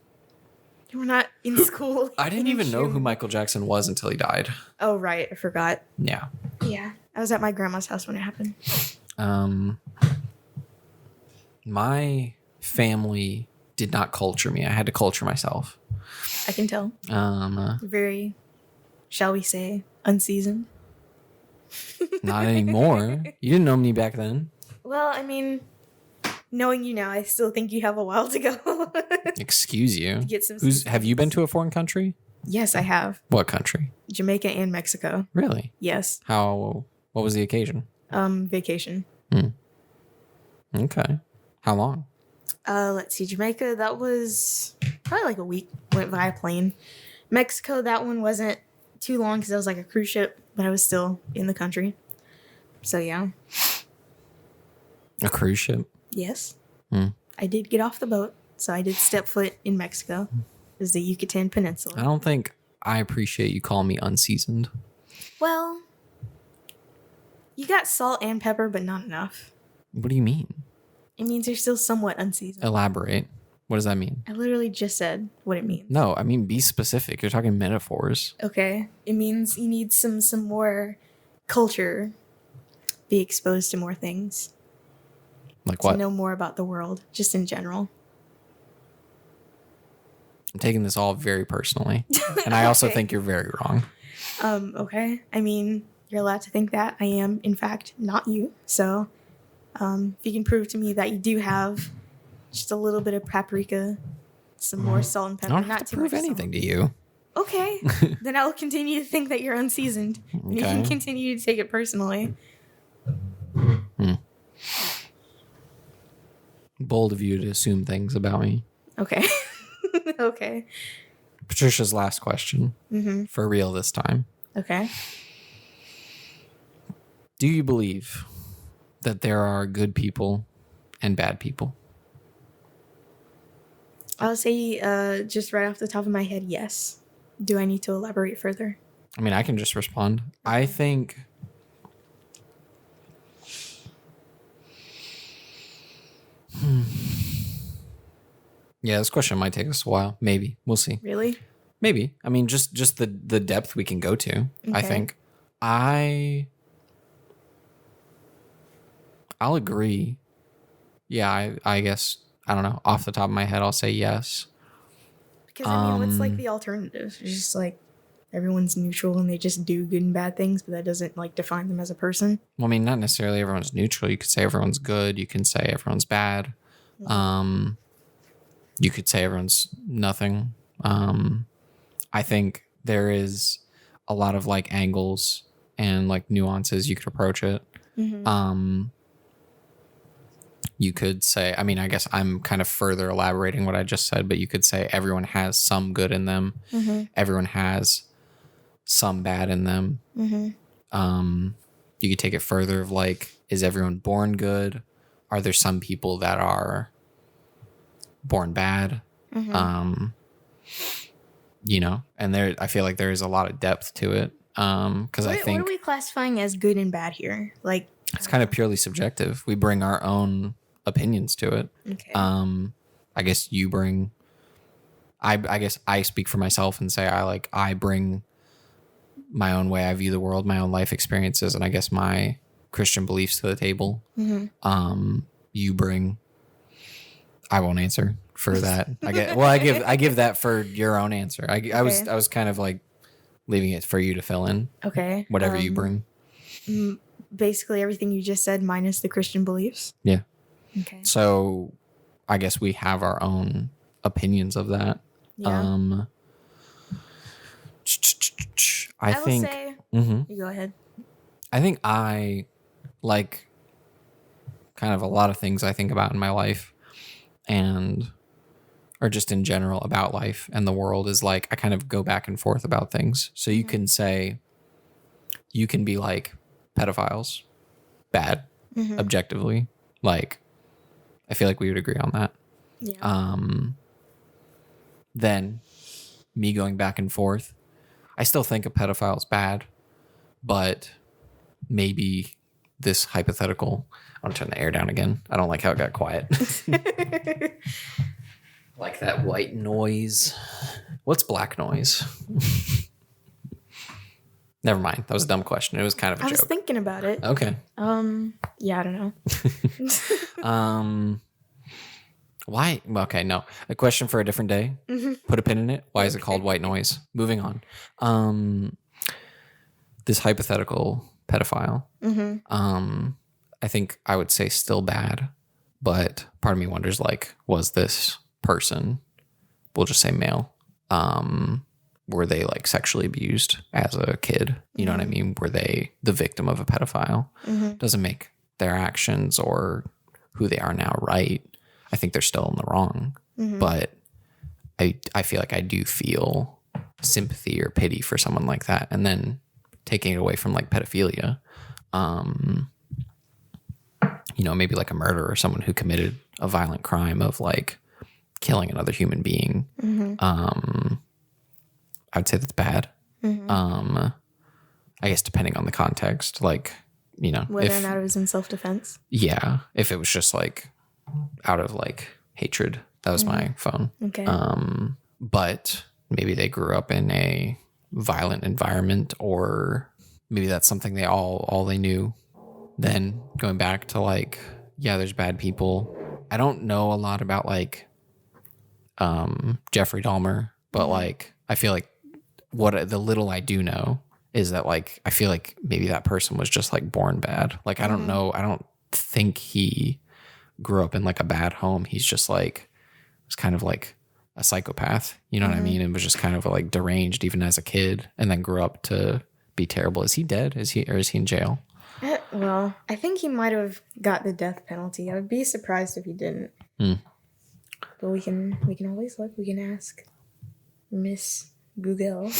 You were not in school. I didn't even know who Michael Jackson was until he died. Oh, right. I forgot. Yeah. Yeah. I was at my grandma's house when it happened. My family did not culture me. I had to culture myself. I can tell. Very, shall we say, unseasoned. Not anymore. You didn't know me back then. Well, I mean, knowing you now, I still think you have a while to go. Excuse you. To get some Have you been to a foreign country? Yes, I have. What country? Jamaica and Mexico. Really? Yes. What was the occasion? Vacation. Okay. How long? Let's see. Jamaica, that was probably like a week. Went via plane. Mexico, that one wasn't too long because it was like a cruise ship, but I was still in the country. So, yeah. A cruise ship? Yes. I did get off the boat, so I did step foot in Mexico. It was the Yucatan Peninsula. I don't think I appreciate you calling me unseasoned. Well, you got salt and pepper, but not enough. What do you mean? It means you're still somewhat unseasoned. Elaborate. What does that mean? I literally just said what it means. No, I mean be specific. You're talking metaphors. Okay. It means you need some more culture. Be exposed to more things. Like what? To know more about the world, just in general. I'm taking this all very personally. And I also think you're very wrong. Okay. I mean, you're allowed to think that. I am, in fact, not you. So, if you can prove to me that you do have just a little bit of paprika, some more salt and pepper, I don't have not to too prove much anything salt. to you. Okay. Then I will continue to think that you're unseasoned. And you can continue to take it personally. Bold of you to assume things about me. Okay. Okay. Patricia's last question. For real this time. Okay. Do you believe that there are good people and bad people? I'll say, just right off the top of my head, yes. Do I need to elaborate further? I mean, I can just respond. I think... Yeah, this question might take us a while. Maybe. We'll see. Really? Maybe. I mean, just the depth we can go to, I think. I'll agree. Yeah, I guess, I don't know. Off the top of my head, I'll say yes. Because, I mean, what's like the alternative? It's just like everyone's neutral and they just do good and bad things, but that doesn't like define them as a person. Well, I mean, not necessarily everyone's neutral. You could say everyone's good. You can say everyone's bad. You could say everyone's nothing. I think there is a lot of like angles and like nuances you could approach it. You could say, I mean, I guess I'm kind of further elaborating what I just said, but you could say everyone has some good in them. Everyone has some bad in them. You could take it further of like, is everyone born good? Are there some people that are born bad? You know, and there, I feel like there is a lot of depth to it. Because I think what are we classifying as good and bad here? Like, it's kind of purely subjective. We bring our own opinions to it. okay. I guess you bring. I guess I speak for myself and say I bring my own way I view the world, my own life experiences, and I guess my Christian beliefs to the table. Mm-hmm. You bring. I won't answer for that. I give that for your own answer. I was kind of like leaving it for you to fill in. Okay. Whatever you bring. Basically everything you just said minus the Christian beliefs. Yeah. Okay. So I guess we have our own opinions of that. Yeah. I think. Will say, you go ahead. I think I like kind of a lot of things I think about in my life and or just in general about life and the world is like I kind of go back and forth about things. So you can say you can be like pedophiles bad objectively. Like I feel like we would agree on that. Yeah. Then me going back and forth, I still think a pedophile is bad, but maybe this hypothetical. I want to turn the air down again. I don't like how it got quiet. Like that white noise. What's black noise? Never mind. That was a dumb question. It was kind of a joke. I was thinking about it. Okay. Yeah, I don't know. Why? Okay, no. A question for a different day. Put a pin in it. Why is it called white noise? Moving on. This hypothetical pedophile. I think I would say still bad, but part of me wonders like, was this person, we'll just say male, were they like sexually abused as a kid? You know what I mean? Were they the victim of a pedophile? Doesn't make their actions or who they are now right. I think they're still in the wrong, but I feel like I do feel sympathy or pity for someone like that. And then taking it away from like pedophilia, maybe like a murderer or someone who committed a violent crime of like killing another human being. I would say that's bad. I guess depending on the context, like, whether or not it was in self-defense. Yeah. If it was just like out of like hatred, that was my phone. Okay. But maybe they grew up in a violent environment, or maybe that's something they all they knew. Then going back to like, yeah, there's bad people. I don't know a lot about like Jeffrey Dahmer, but like I feel like what the little I do know is that like I feel like maybe that person was just like born bad. Like I don't know. I don't think he grew up in like a bad home. He's just like was kind of like a psychopath. You know what I mean? And was just kind of like deranged even as a kid, and then grew up to be terrible. Is he dead? Is he in jail? Well, I think he might have got the death penalty. I would be surprised if he didn't. But we can always look. We can ask Miss Google.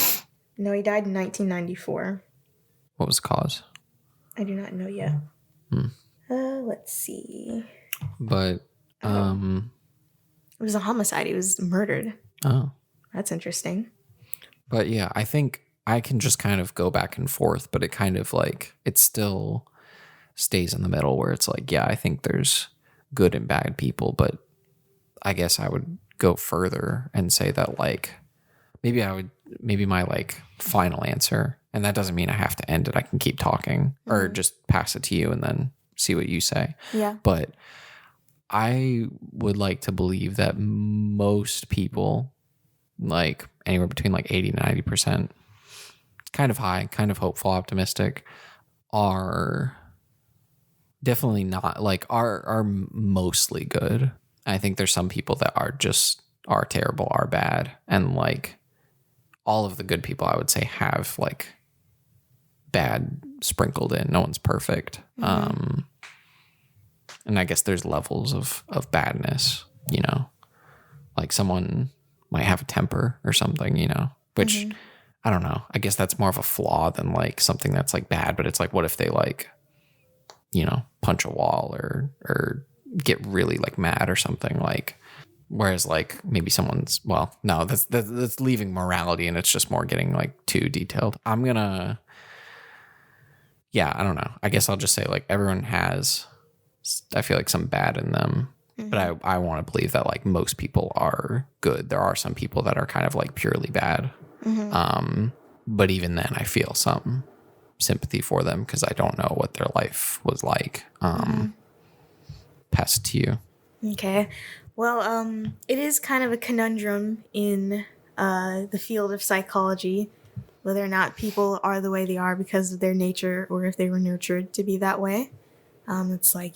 No, he died in 1994. What was the cause? I do not know yet. Let's see. But it was a homicide. He was murdered. Oh, that's interesting. But yeah, I think I can just kind of go back and forth, but it kind of like it still stays in the middle where it's like, yeah, I think there's good and bad people, but I guess I would go further and say that like maybe my like final answer, and that doesn't mean I have to end it. I can keep talking or just pass it to you and then see what you say. Yeah. But I would like to believe that most people, like anywhere between like 80 to 90%, kind of high, kind of hopeful, optimistic, are definitely not like are mostly good. I think there's some people that are terrible, are bad, and like all of the good people I would say have like bad sprinkled in. No one's perfect. And I guess there's levels of badness, like someone might have a temper or something, which I don't know. I guess that's more of a flaw than like something that's like bad, but it's like, what if they like, punch a wall or get really like mad or something? Like, Whereas like maybe someone's, well, no, that's leaving morality and it's just more getting like too detailed. I don't know. I guess I'll just say like everyone has, I feel like some bad in them, but I want to believe that like most people are good. There are some people that are kind of like purely bad. But even then I feel some sympathy for them because I don't know what their life was like. Pass it to you. Okay. Well, it is kind of a conundrum in the field of psychology, whether or not people are the way they are because of their nature or if they were nurtured to be that way. It's like,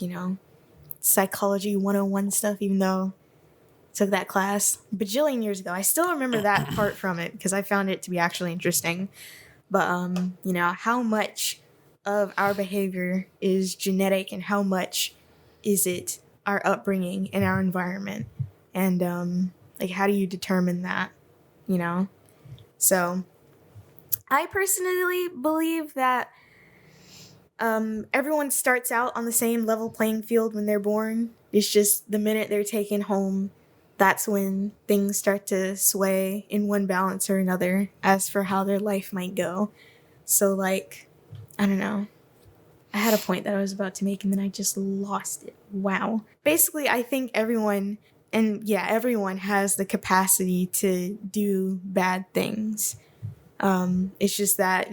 psychology 101 stuff, even though I took that class a bajillion years ago. I still remember that part from it because I found it to be actually interesting. But, how much of our behavior is genetic and how much is it our upbringing and our environment? And, how do you determine that, So I personally believe that everyone starts out on the same level playing field when they're born. It's just the minute they're taken home, that's when things start to sway in one balance or another as for how their life might go. So, like, I don't know. I had a point that I was about to make and then I just lost it. Wow. Basically, I think everyone has the capacity to do bad things. It's just that,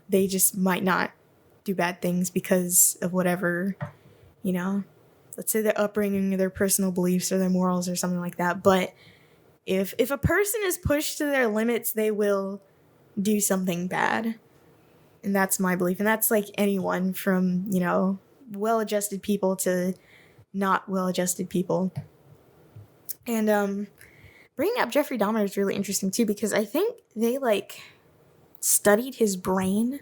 they just might not do bad things because of whatever, let's say their upbringing or their personal beliefs or their morals or something like that. But if a person is pushed to their limits, they will do something bad. And that's my belief. And that's like anyone from, well-adjusted people to not well-adjusted people. And bringing up Jeffrey Dahmer is really interesting too because I think they studied his brain.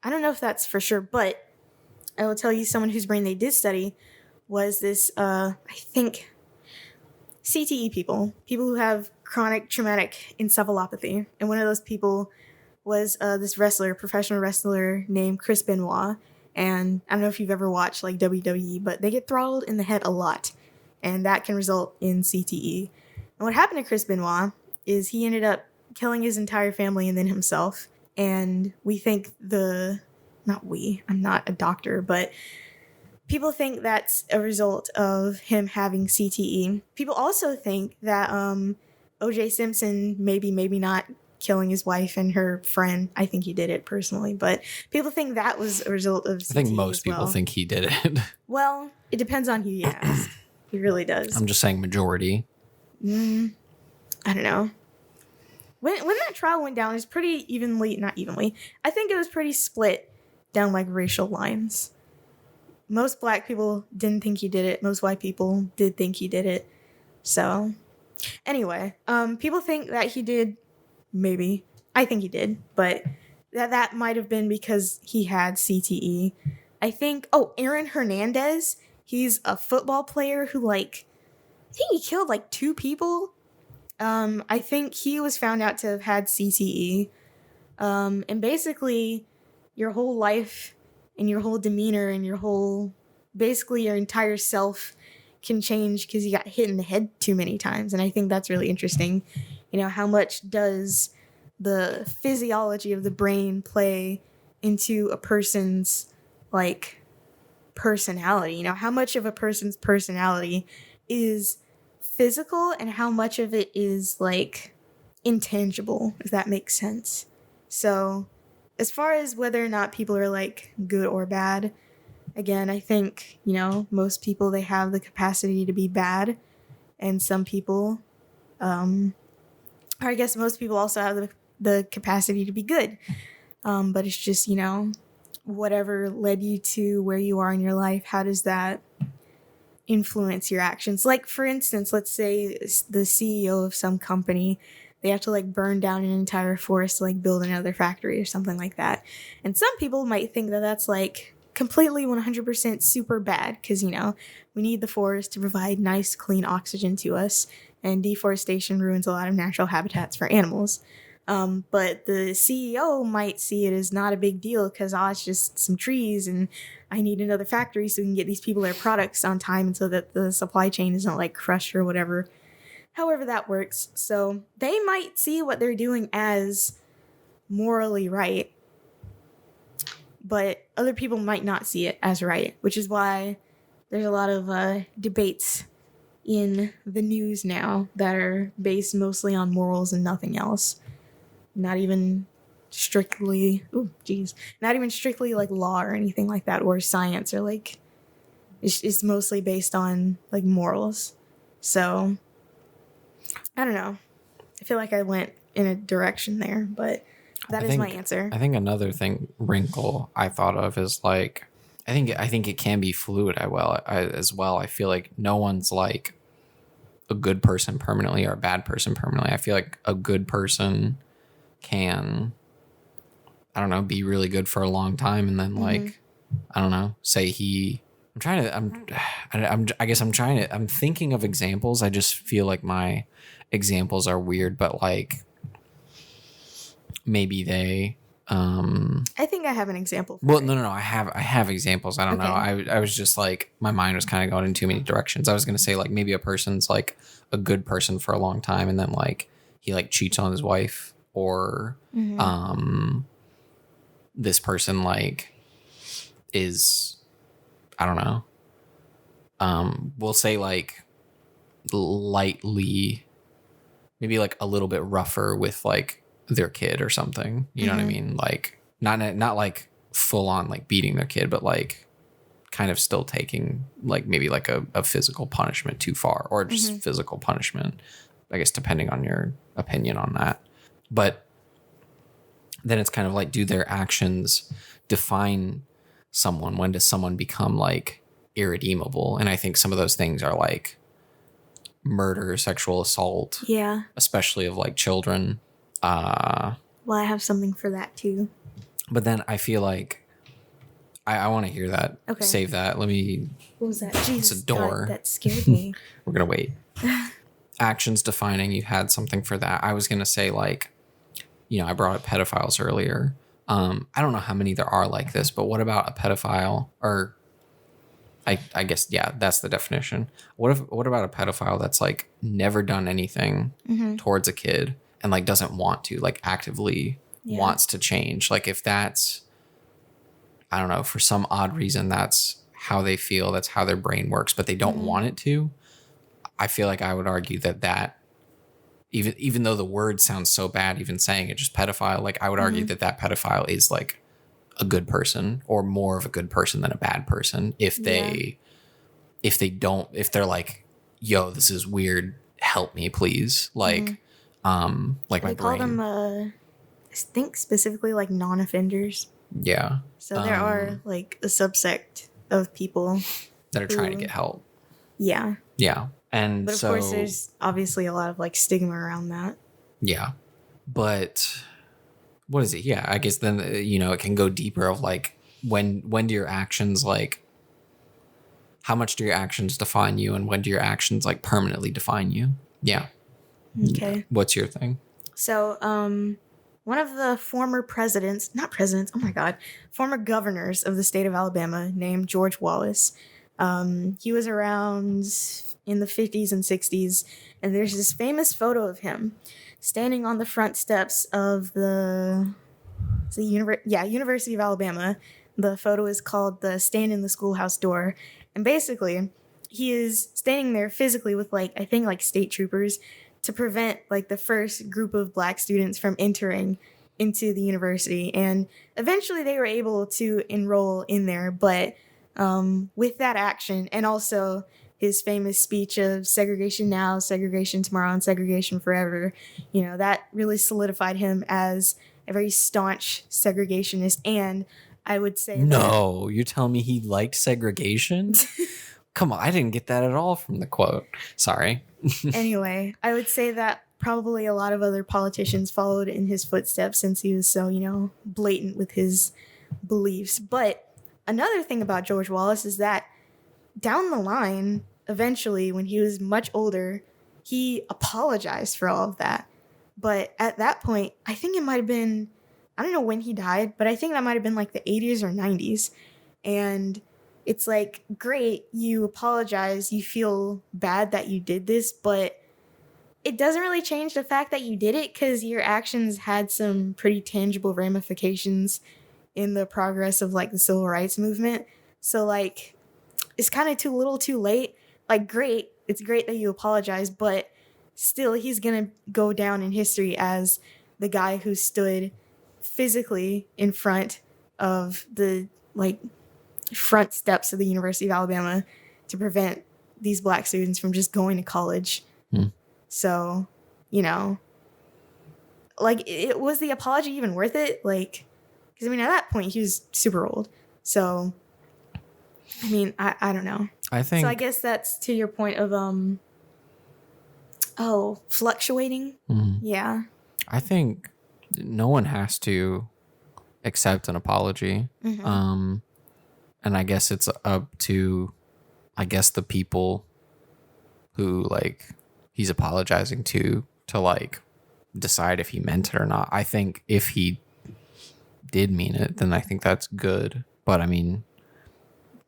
I don't know if that's for sure, but I will tell you someone whose brain they did study was this, I think, CTE people who have chronic traumatic encephalopathy. And one of those people was this professional wrestler named Chris Benoit. And I don't know if you've ever watched like WWE, but they get throttled in the head a lot. And that can result in CTE. And what happened to Chris Benoit is he ended up killing his entire family and then himself. And we think I'm not a doctor, but people think that's a result of him having CTE. People also think that O.J. Simpson maybe not killing his wife and her friend. I think he did it personally, but people think that was a result of CTE. I think most people think he did it. Well, it depends on who you ask. He really does. I'm just saying majority. I don't know. When that trial went down, it was pretty not evenly. I think it was pretty split down like racial lines. Most black people didn't think he did it. Most white people did think he did it. So, anyway, people think that he did. Maybe. I think he did, but that might have been because he had CTE. I think, Aaron Hernandez, he's a football player who I think he killed 2 people. I think he was found out to have had CTE. And basically your whole life and your whole demeanor and your entire self can change because you got hit in the head too many times. And I think that's really interesting. How much does the physiology of the brain play into a person's personality? How much of a person's personality is physical and how much of it is intangible, if that makes sense. So as far as whether or not people are good or bad, again, I think, most people, they have the capacity to be bad, and some people, or I guess most people also have the capacity to be good. But it's just, whatever led you to where you are in your life, how does that influence your actions? For instance, let's say the CEO of some company, they have to burn down an entire forest to build another factory or something like that. And some people might think that that's completely 100% super bad because, we need the forest to provide nice, clean oxygen to us, and deforestation ruins a lot of natural habitats for animals. But the CEO might see it as not a big deal because, it's just some trees and I need another factory so we can get these people their products on time and so that the supply chain isn't like crushed or whatever. However that works. So they might see what they're doing as morally right, but other people might not see it as right, which is why there's a lot of debates in the news now that are based mostly on morals and nothing else. Not even strictly like law or anything like that, or science, or like it's mostly based on like morals. So I don't know. I feel like I went in a direction there, but that is my answer. I think another wrinkle I thought of is like I think it can be fluid as well. I feel like no one's like a good person permanently or a bad person permanently. I feel like a good person can, I don't know, be really good for a long time and then like I don't know, say I'm thinking of examples. I just feel like my examples are weird, but like maybe they I think I have an example. No, I have examples. I don't know. I was just like, my mind was kind of going in too many directions. I was gonna say like maybe a person's like a good person for a long time and then like he like cheats on his wife, or this person like is, I don't know, we'll say like lightly, maybe like a little bit rougher with like their kid or something, you know what I mean? Like not like full on like beating their kid, but like kind of still taking like maybe like a physical punishment too far, or just physical punishment, I guess, depending on your opinion on that. But then it's kind of like, do their actions define someone? When does someone become like irredeemable? And I think some of those things are like murder, sexual assault, especially of like children. Well, I have something for that too. But then I feel like I want to hear that. Okay. Save that. Let me. What was that? Jesus, it's a door. God, that scared me. We're gonna wait. Actions defining. You had something for that. I was gonna say like, you know, I brought up pedophiles earlier. I don't know how many there are like this, but what about a pedophile? Or I guess, yeah, that's the definition. What about a pedophile that's like never done anything towards a kid and like doesn't want to, like actively wants to change? Like if that's, I don't know, for some odd reason, that's how they feel, that's how their brain works, but they don't want it to. I feel like I would argue that even though the word sounds so bad, even saying it, just pedophile, like I would argue that pedophile is like a good person, or more of a good person than a bad person, if they're like, yo, this is weird, help me please, like like my brain. They call them I think specifically like non-offenders. Yeah. So there are like a subsect of people that are trying to get help. Yeah. Yeah. And but of course there's obviously a lot of like stigma around that. Yeah. But what is it? Yeah, I guess then, you know, it can go deeper of like, when do your actions, like, how much do your actions define you, and when do your actions like permanently define you? Yeah. Okay. What's your thing? So, one of the former former governors of the state of Alabama, named George Wallace. He was around in the 50s and 60s, and there's this famous photo of him standing on the front steps of the University of Alabama. The photo is called the Stand in the Schoolhouse Door, and basically he is standing there physically with like, I think like state troopers, to prevent like the first group of black students from entering into the university. And eventually they were able to enroll in there, but with that action, and also his famous speech of segregation now, segregation tomorrow, and segregation forever, you know, that really solidified him as a very staunch segregationist. And I would say you're telling me he liked segregation? Come on, I didn't get that at all from the quote. Sorry. Anyway, I would say that probably a lot of other politicians followed in his footsteps since he was so, you know, blatant with his beliefs. But another thing about George Wallace is that down the line, eventually, when he was much older, he apologized for all of that. But at that point, I think it might have been, I don't know when he died, but I think that might have been like the 80s or 90s. And it's like, great, you apologize, you feel bad that you did this, but it doesn't really change the fact that you did it because your actions had some pretty tangible ramifications in the progress of like the civil rights movement. So like, it's kind of too little too late. Like, great, it's great that you apologize, but still he's gonna go down in history as the guy who stood physically in front of the like front steps of the University of Alabama to prevent these black students from just going to college. So, you know, like, it was the apology even worth it? Like, because I mean, at that point he was super old. So, I mean, I don't know. I think. So I guess that's to your point of fluctuating. Yeah. I think no one has to accept an apology. And I guess it's up to, the people who like he's apologizing to like decide if he meant it or not. I think if he did mean it, then I think that's good. But I mean,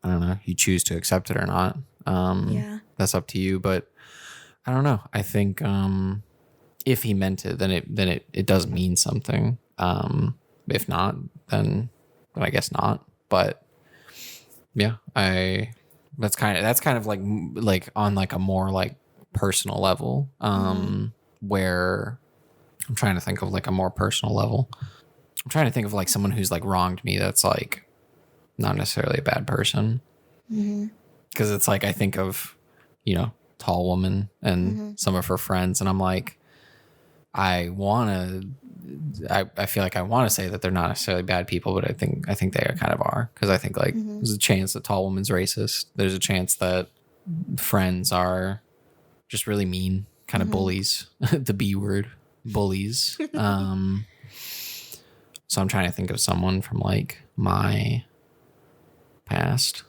I don't know. You choose to accept it or not. That's up to you. But I don't know. I think if he meant it, then it does mean something. If not, then I guess not. But yeah, that's kind of like on like a more like personal level. Where I'm trying to think of like a more personal level. I'm trying to think of like someone who's like wronged me that's like not necessarily a bad person. Because it's like I think of, tall woman and some of her friends, and I'm like, I feel like I want to say that they're not necessarily bad people, but I think they kind of are, because I think like there's a chance that tall woman's racist. There's a chance that friends are just really mean, kind of bullies, the B word, bullies. So I'm trying to think of someone from like my past,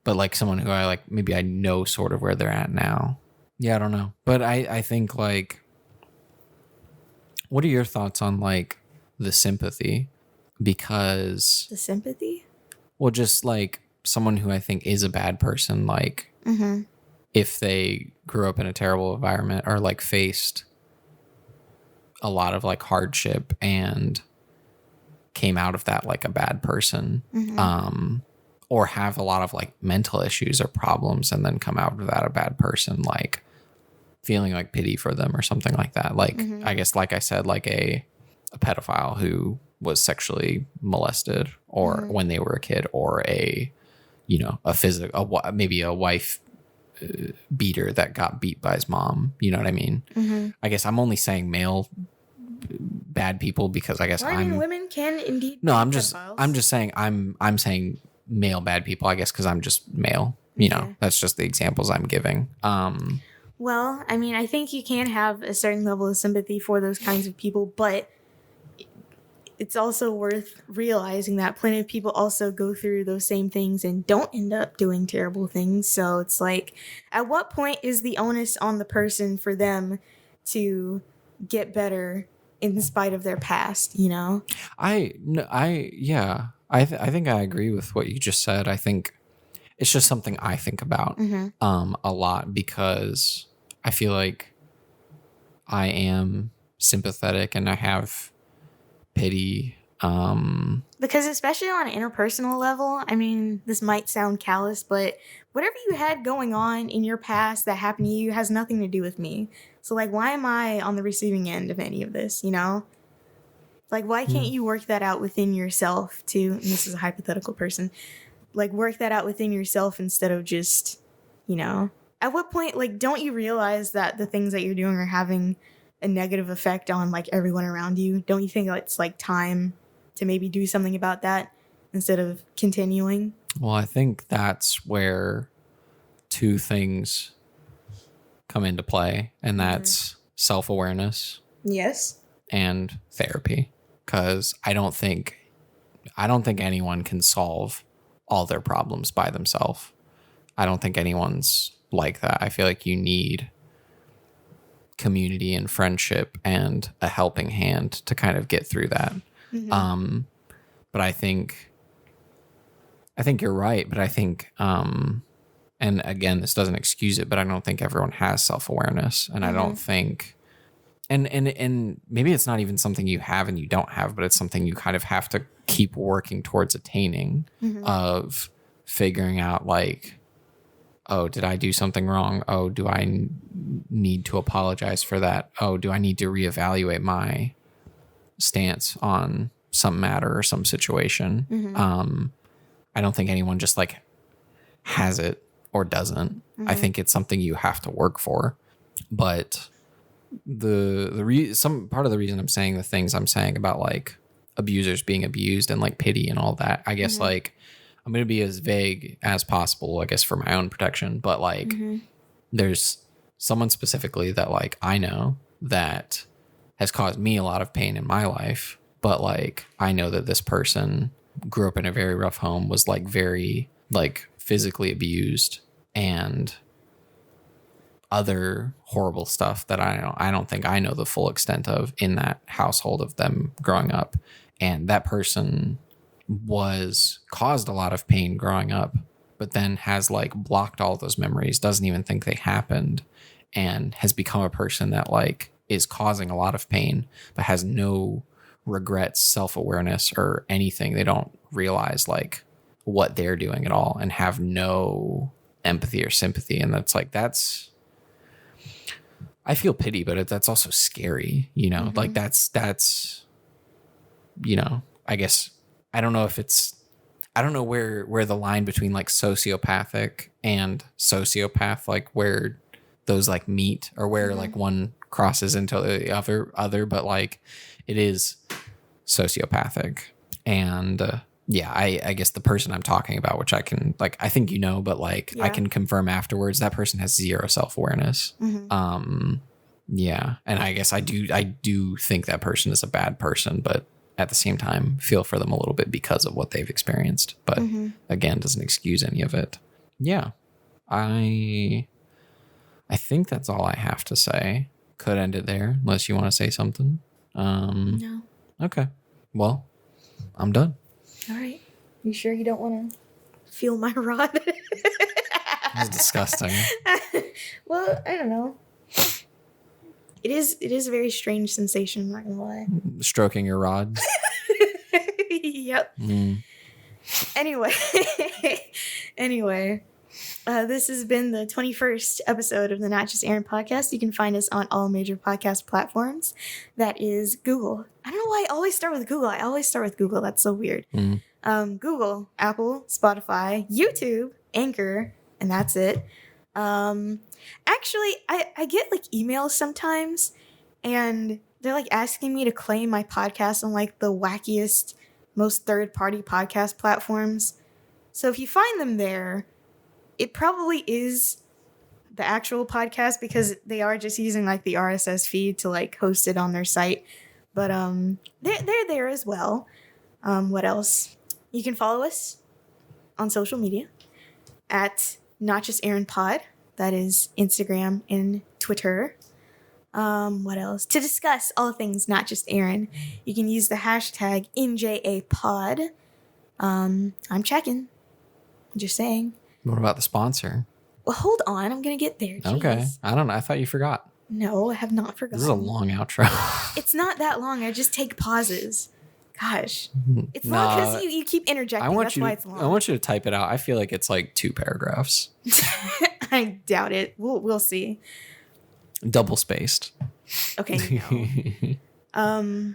but like someone who I like, maybe I know sort of where they're at now. Yeah, I don't know. But I think like, what are your thoughts on like the sympathy? Because The sympathy? Well, just like someone who I think is a bad person, like if they grew up in a terrible environment or like faced a lot of like hardship and came out of that like a bad person, or have a lot of like mental issues or problems and then come out of that a bad person, like feeling like pity for them or something like that. Like, I guess, like I said, like a pedophile who was sexually molested or when they were a kid, or maybe a wife beater that got beat by his mom. You know what I mean? I guess I'm only saying male bad people because I guess women can indeed. No, I'm just saying I'm saying male bad people, I guess, because I'm just male. That's just the examples I'm giving. Well, I mean, I think you can have a certain level of sympathy for those kinds of people, but it's also worth realizing that plenty of people also go through those same things and don't end up doing terrible things. So it's like, at what point is the onus on the person for them to get better in spite of their past, I think I agree with what you just said. I think it's just something I think about a lot, because I feel like I am sympathetic and I have pity. Because especially on an interpersonal level, I mean, this might sound callous, but whatever you had going on in your past that happened to you has nothing to do with me. So, like, why am I on the receiving end of any of this, Like, why can't you work that out within yourself too? And this is a hypothetical person. Like, work that out within yourself instead of just, At what point, like, don't you realize that the things that you're doing are having a negative effect on, like, everyone around you? Don't you think it's, like, time to maybe do something about that instead of continuing? Well, I think that's where two things come into play, and that's self-awareness. Yes. And therapy. Because I don't think anyone can solve all their problems by themselves. I don't think anyone's like that. I feel like you need community and friendship and a helping hand to kind of get through that. But I think you're right. But I think, and again, this doesn't excuse it, but I don't think everyone has self-awareness. And I don't think, and maybe it's not even something you have and you don't have, but it's something you kind of have to keep working towards attaining, of figuring out like, oh, did I do something wrong? Oh, do I need to apologize for that? Oh, do I need to reevaluate my stance on some matter or some situation? I don't think anyone just like has it or doesn't. I think it's something you have to work for. But some part of the reason I'm saying the things I'm saying about like abusers being abused and like pity and all that, I guess like I'm going to be as vague as possible, I guess, for my own protection. But like there's someone specifically that like I know that has caused me a lot of pain in my life. But like I know that this person grew up in a very rough home, was like very like physically abused and other horrible stuff that I don't think I know the full extent of in that household of them growing up. And that person caused a lot of pain growing up, but then has like blocked all those memories, doesn't even think they happened, and has become a person that like is causing a lot of pain, but has no regrets, self-awareness, or anything. They don't realize like what they're doing at all and have no empathy or sympathy. And that's like, I feel pity, but that's also scary, you know, like that's, you know, I guess, I don't know where the line between like sociopathic and sociopath, like where those like meet, or where like one crosses into the other, but like it is sociopathic. And yeah, I guess the person I'm talking about, which I can like, I think, you know, but like I can confirm afterwards, that person has zero self-awareness. Yeah. And I guess I do think that person is a bad person, but at the same time feel for them a little bit because of what they've experienced. But again, doesn't excuse any of it. Yeah. I think that's all I have to say. Could end it there unless you want to say something. No. Okay. Well, I'm done. All right. You sure you don't want to feel my rod? That's disgusting. Well, I don't know. It is a very strange sensation, I'm not gonna lie. Stroking your rod. Yep. Anyway, this has been the 21st episode of the Not Just Arin podcast. You can find us on all major podcast platforms. That is Google. I don't know why I always start with Google. That's so weird. Google, Apple, Spotify, YouTube, Anchor, and that's it. Actually, I get like emails sometimes, and they're like asking me to claim my podcast on like the wackiest, most third-party podcast platforms. So if you find them there, it probably is the actual podcast, because they are just using like the RSS feed to like host it on their site. But they're there as well. What else? You can follow us on social media at Not Just Arin Pod. That is Instagram and Twitter. What else? To discuss all things Not Just Arin, you can use the hashtag NJAPod. I'm checking. Just saying. What about the sponsor? Well, hold on. I'm going to get there. Jeez. Okay. I don't know. I thought you forgot. No, I have not forgotten. This is a long outro. It's not that long. I just take pauses. Gosh. It's long because you keep interjecting. That's why it's long. I want you to type it out. I feel like it's like 2 paragraphs. I doubt it. We'll see. Double spaced. Okay, no.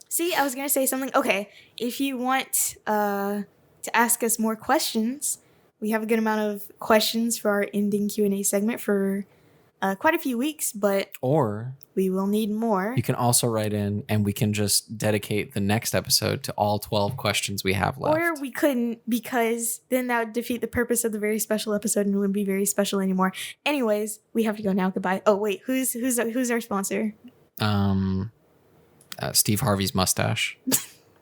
See, I was going to say something. Okay, if you want to ask us more questions, we have a good amount of questions for our ending Q&A segment for quite a few weeks, or we will need more. You can also write in, and we can just dedicate the next episode to all 12 questions we have left. Or we couldn't, because then that would defeat the purpose of the very special episode, and it wouldn't be very special anymore. Anyways, we have to go now. Goodbye. Oh wait, who's our sponsor? Steve Harvey's mustache.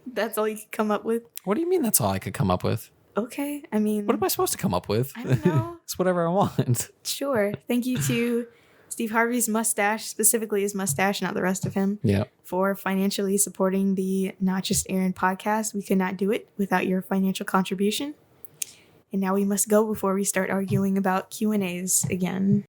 That's all you could come up with? What do you mean that's all I could come up with? Okay, I mean... What am I supposed to come up with? I don't know. It's whatever I want. Sure. Thank you to Steve Harvey's mustache, specifically his mustache, not the rest of him, for financially supporting the Not Just Arin podcast. We could not do it without your financial contribution. And now we must go before we start arguing about Q&As again.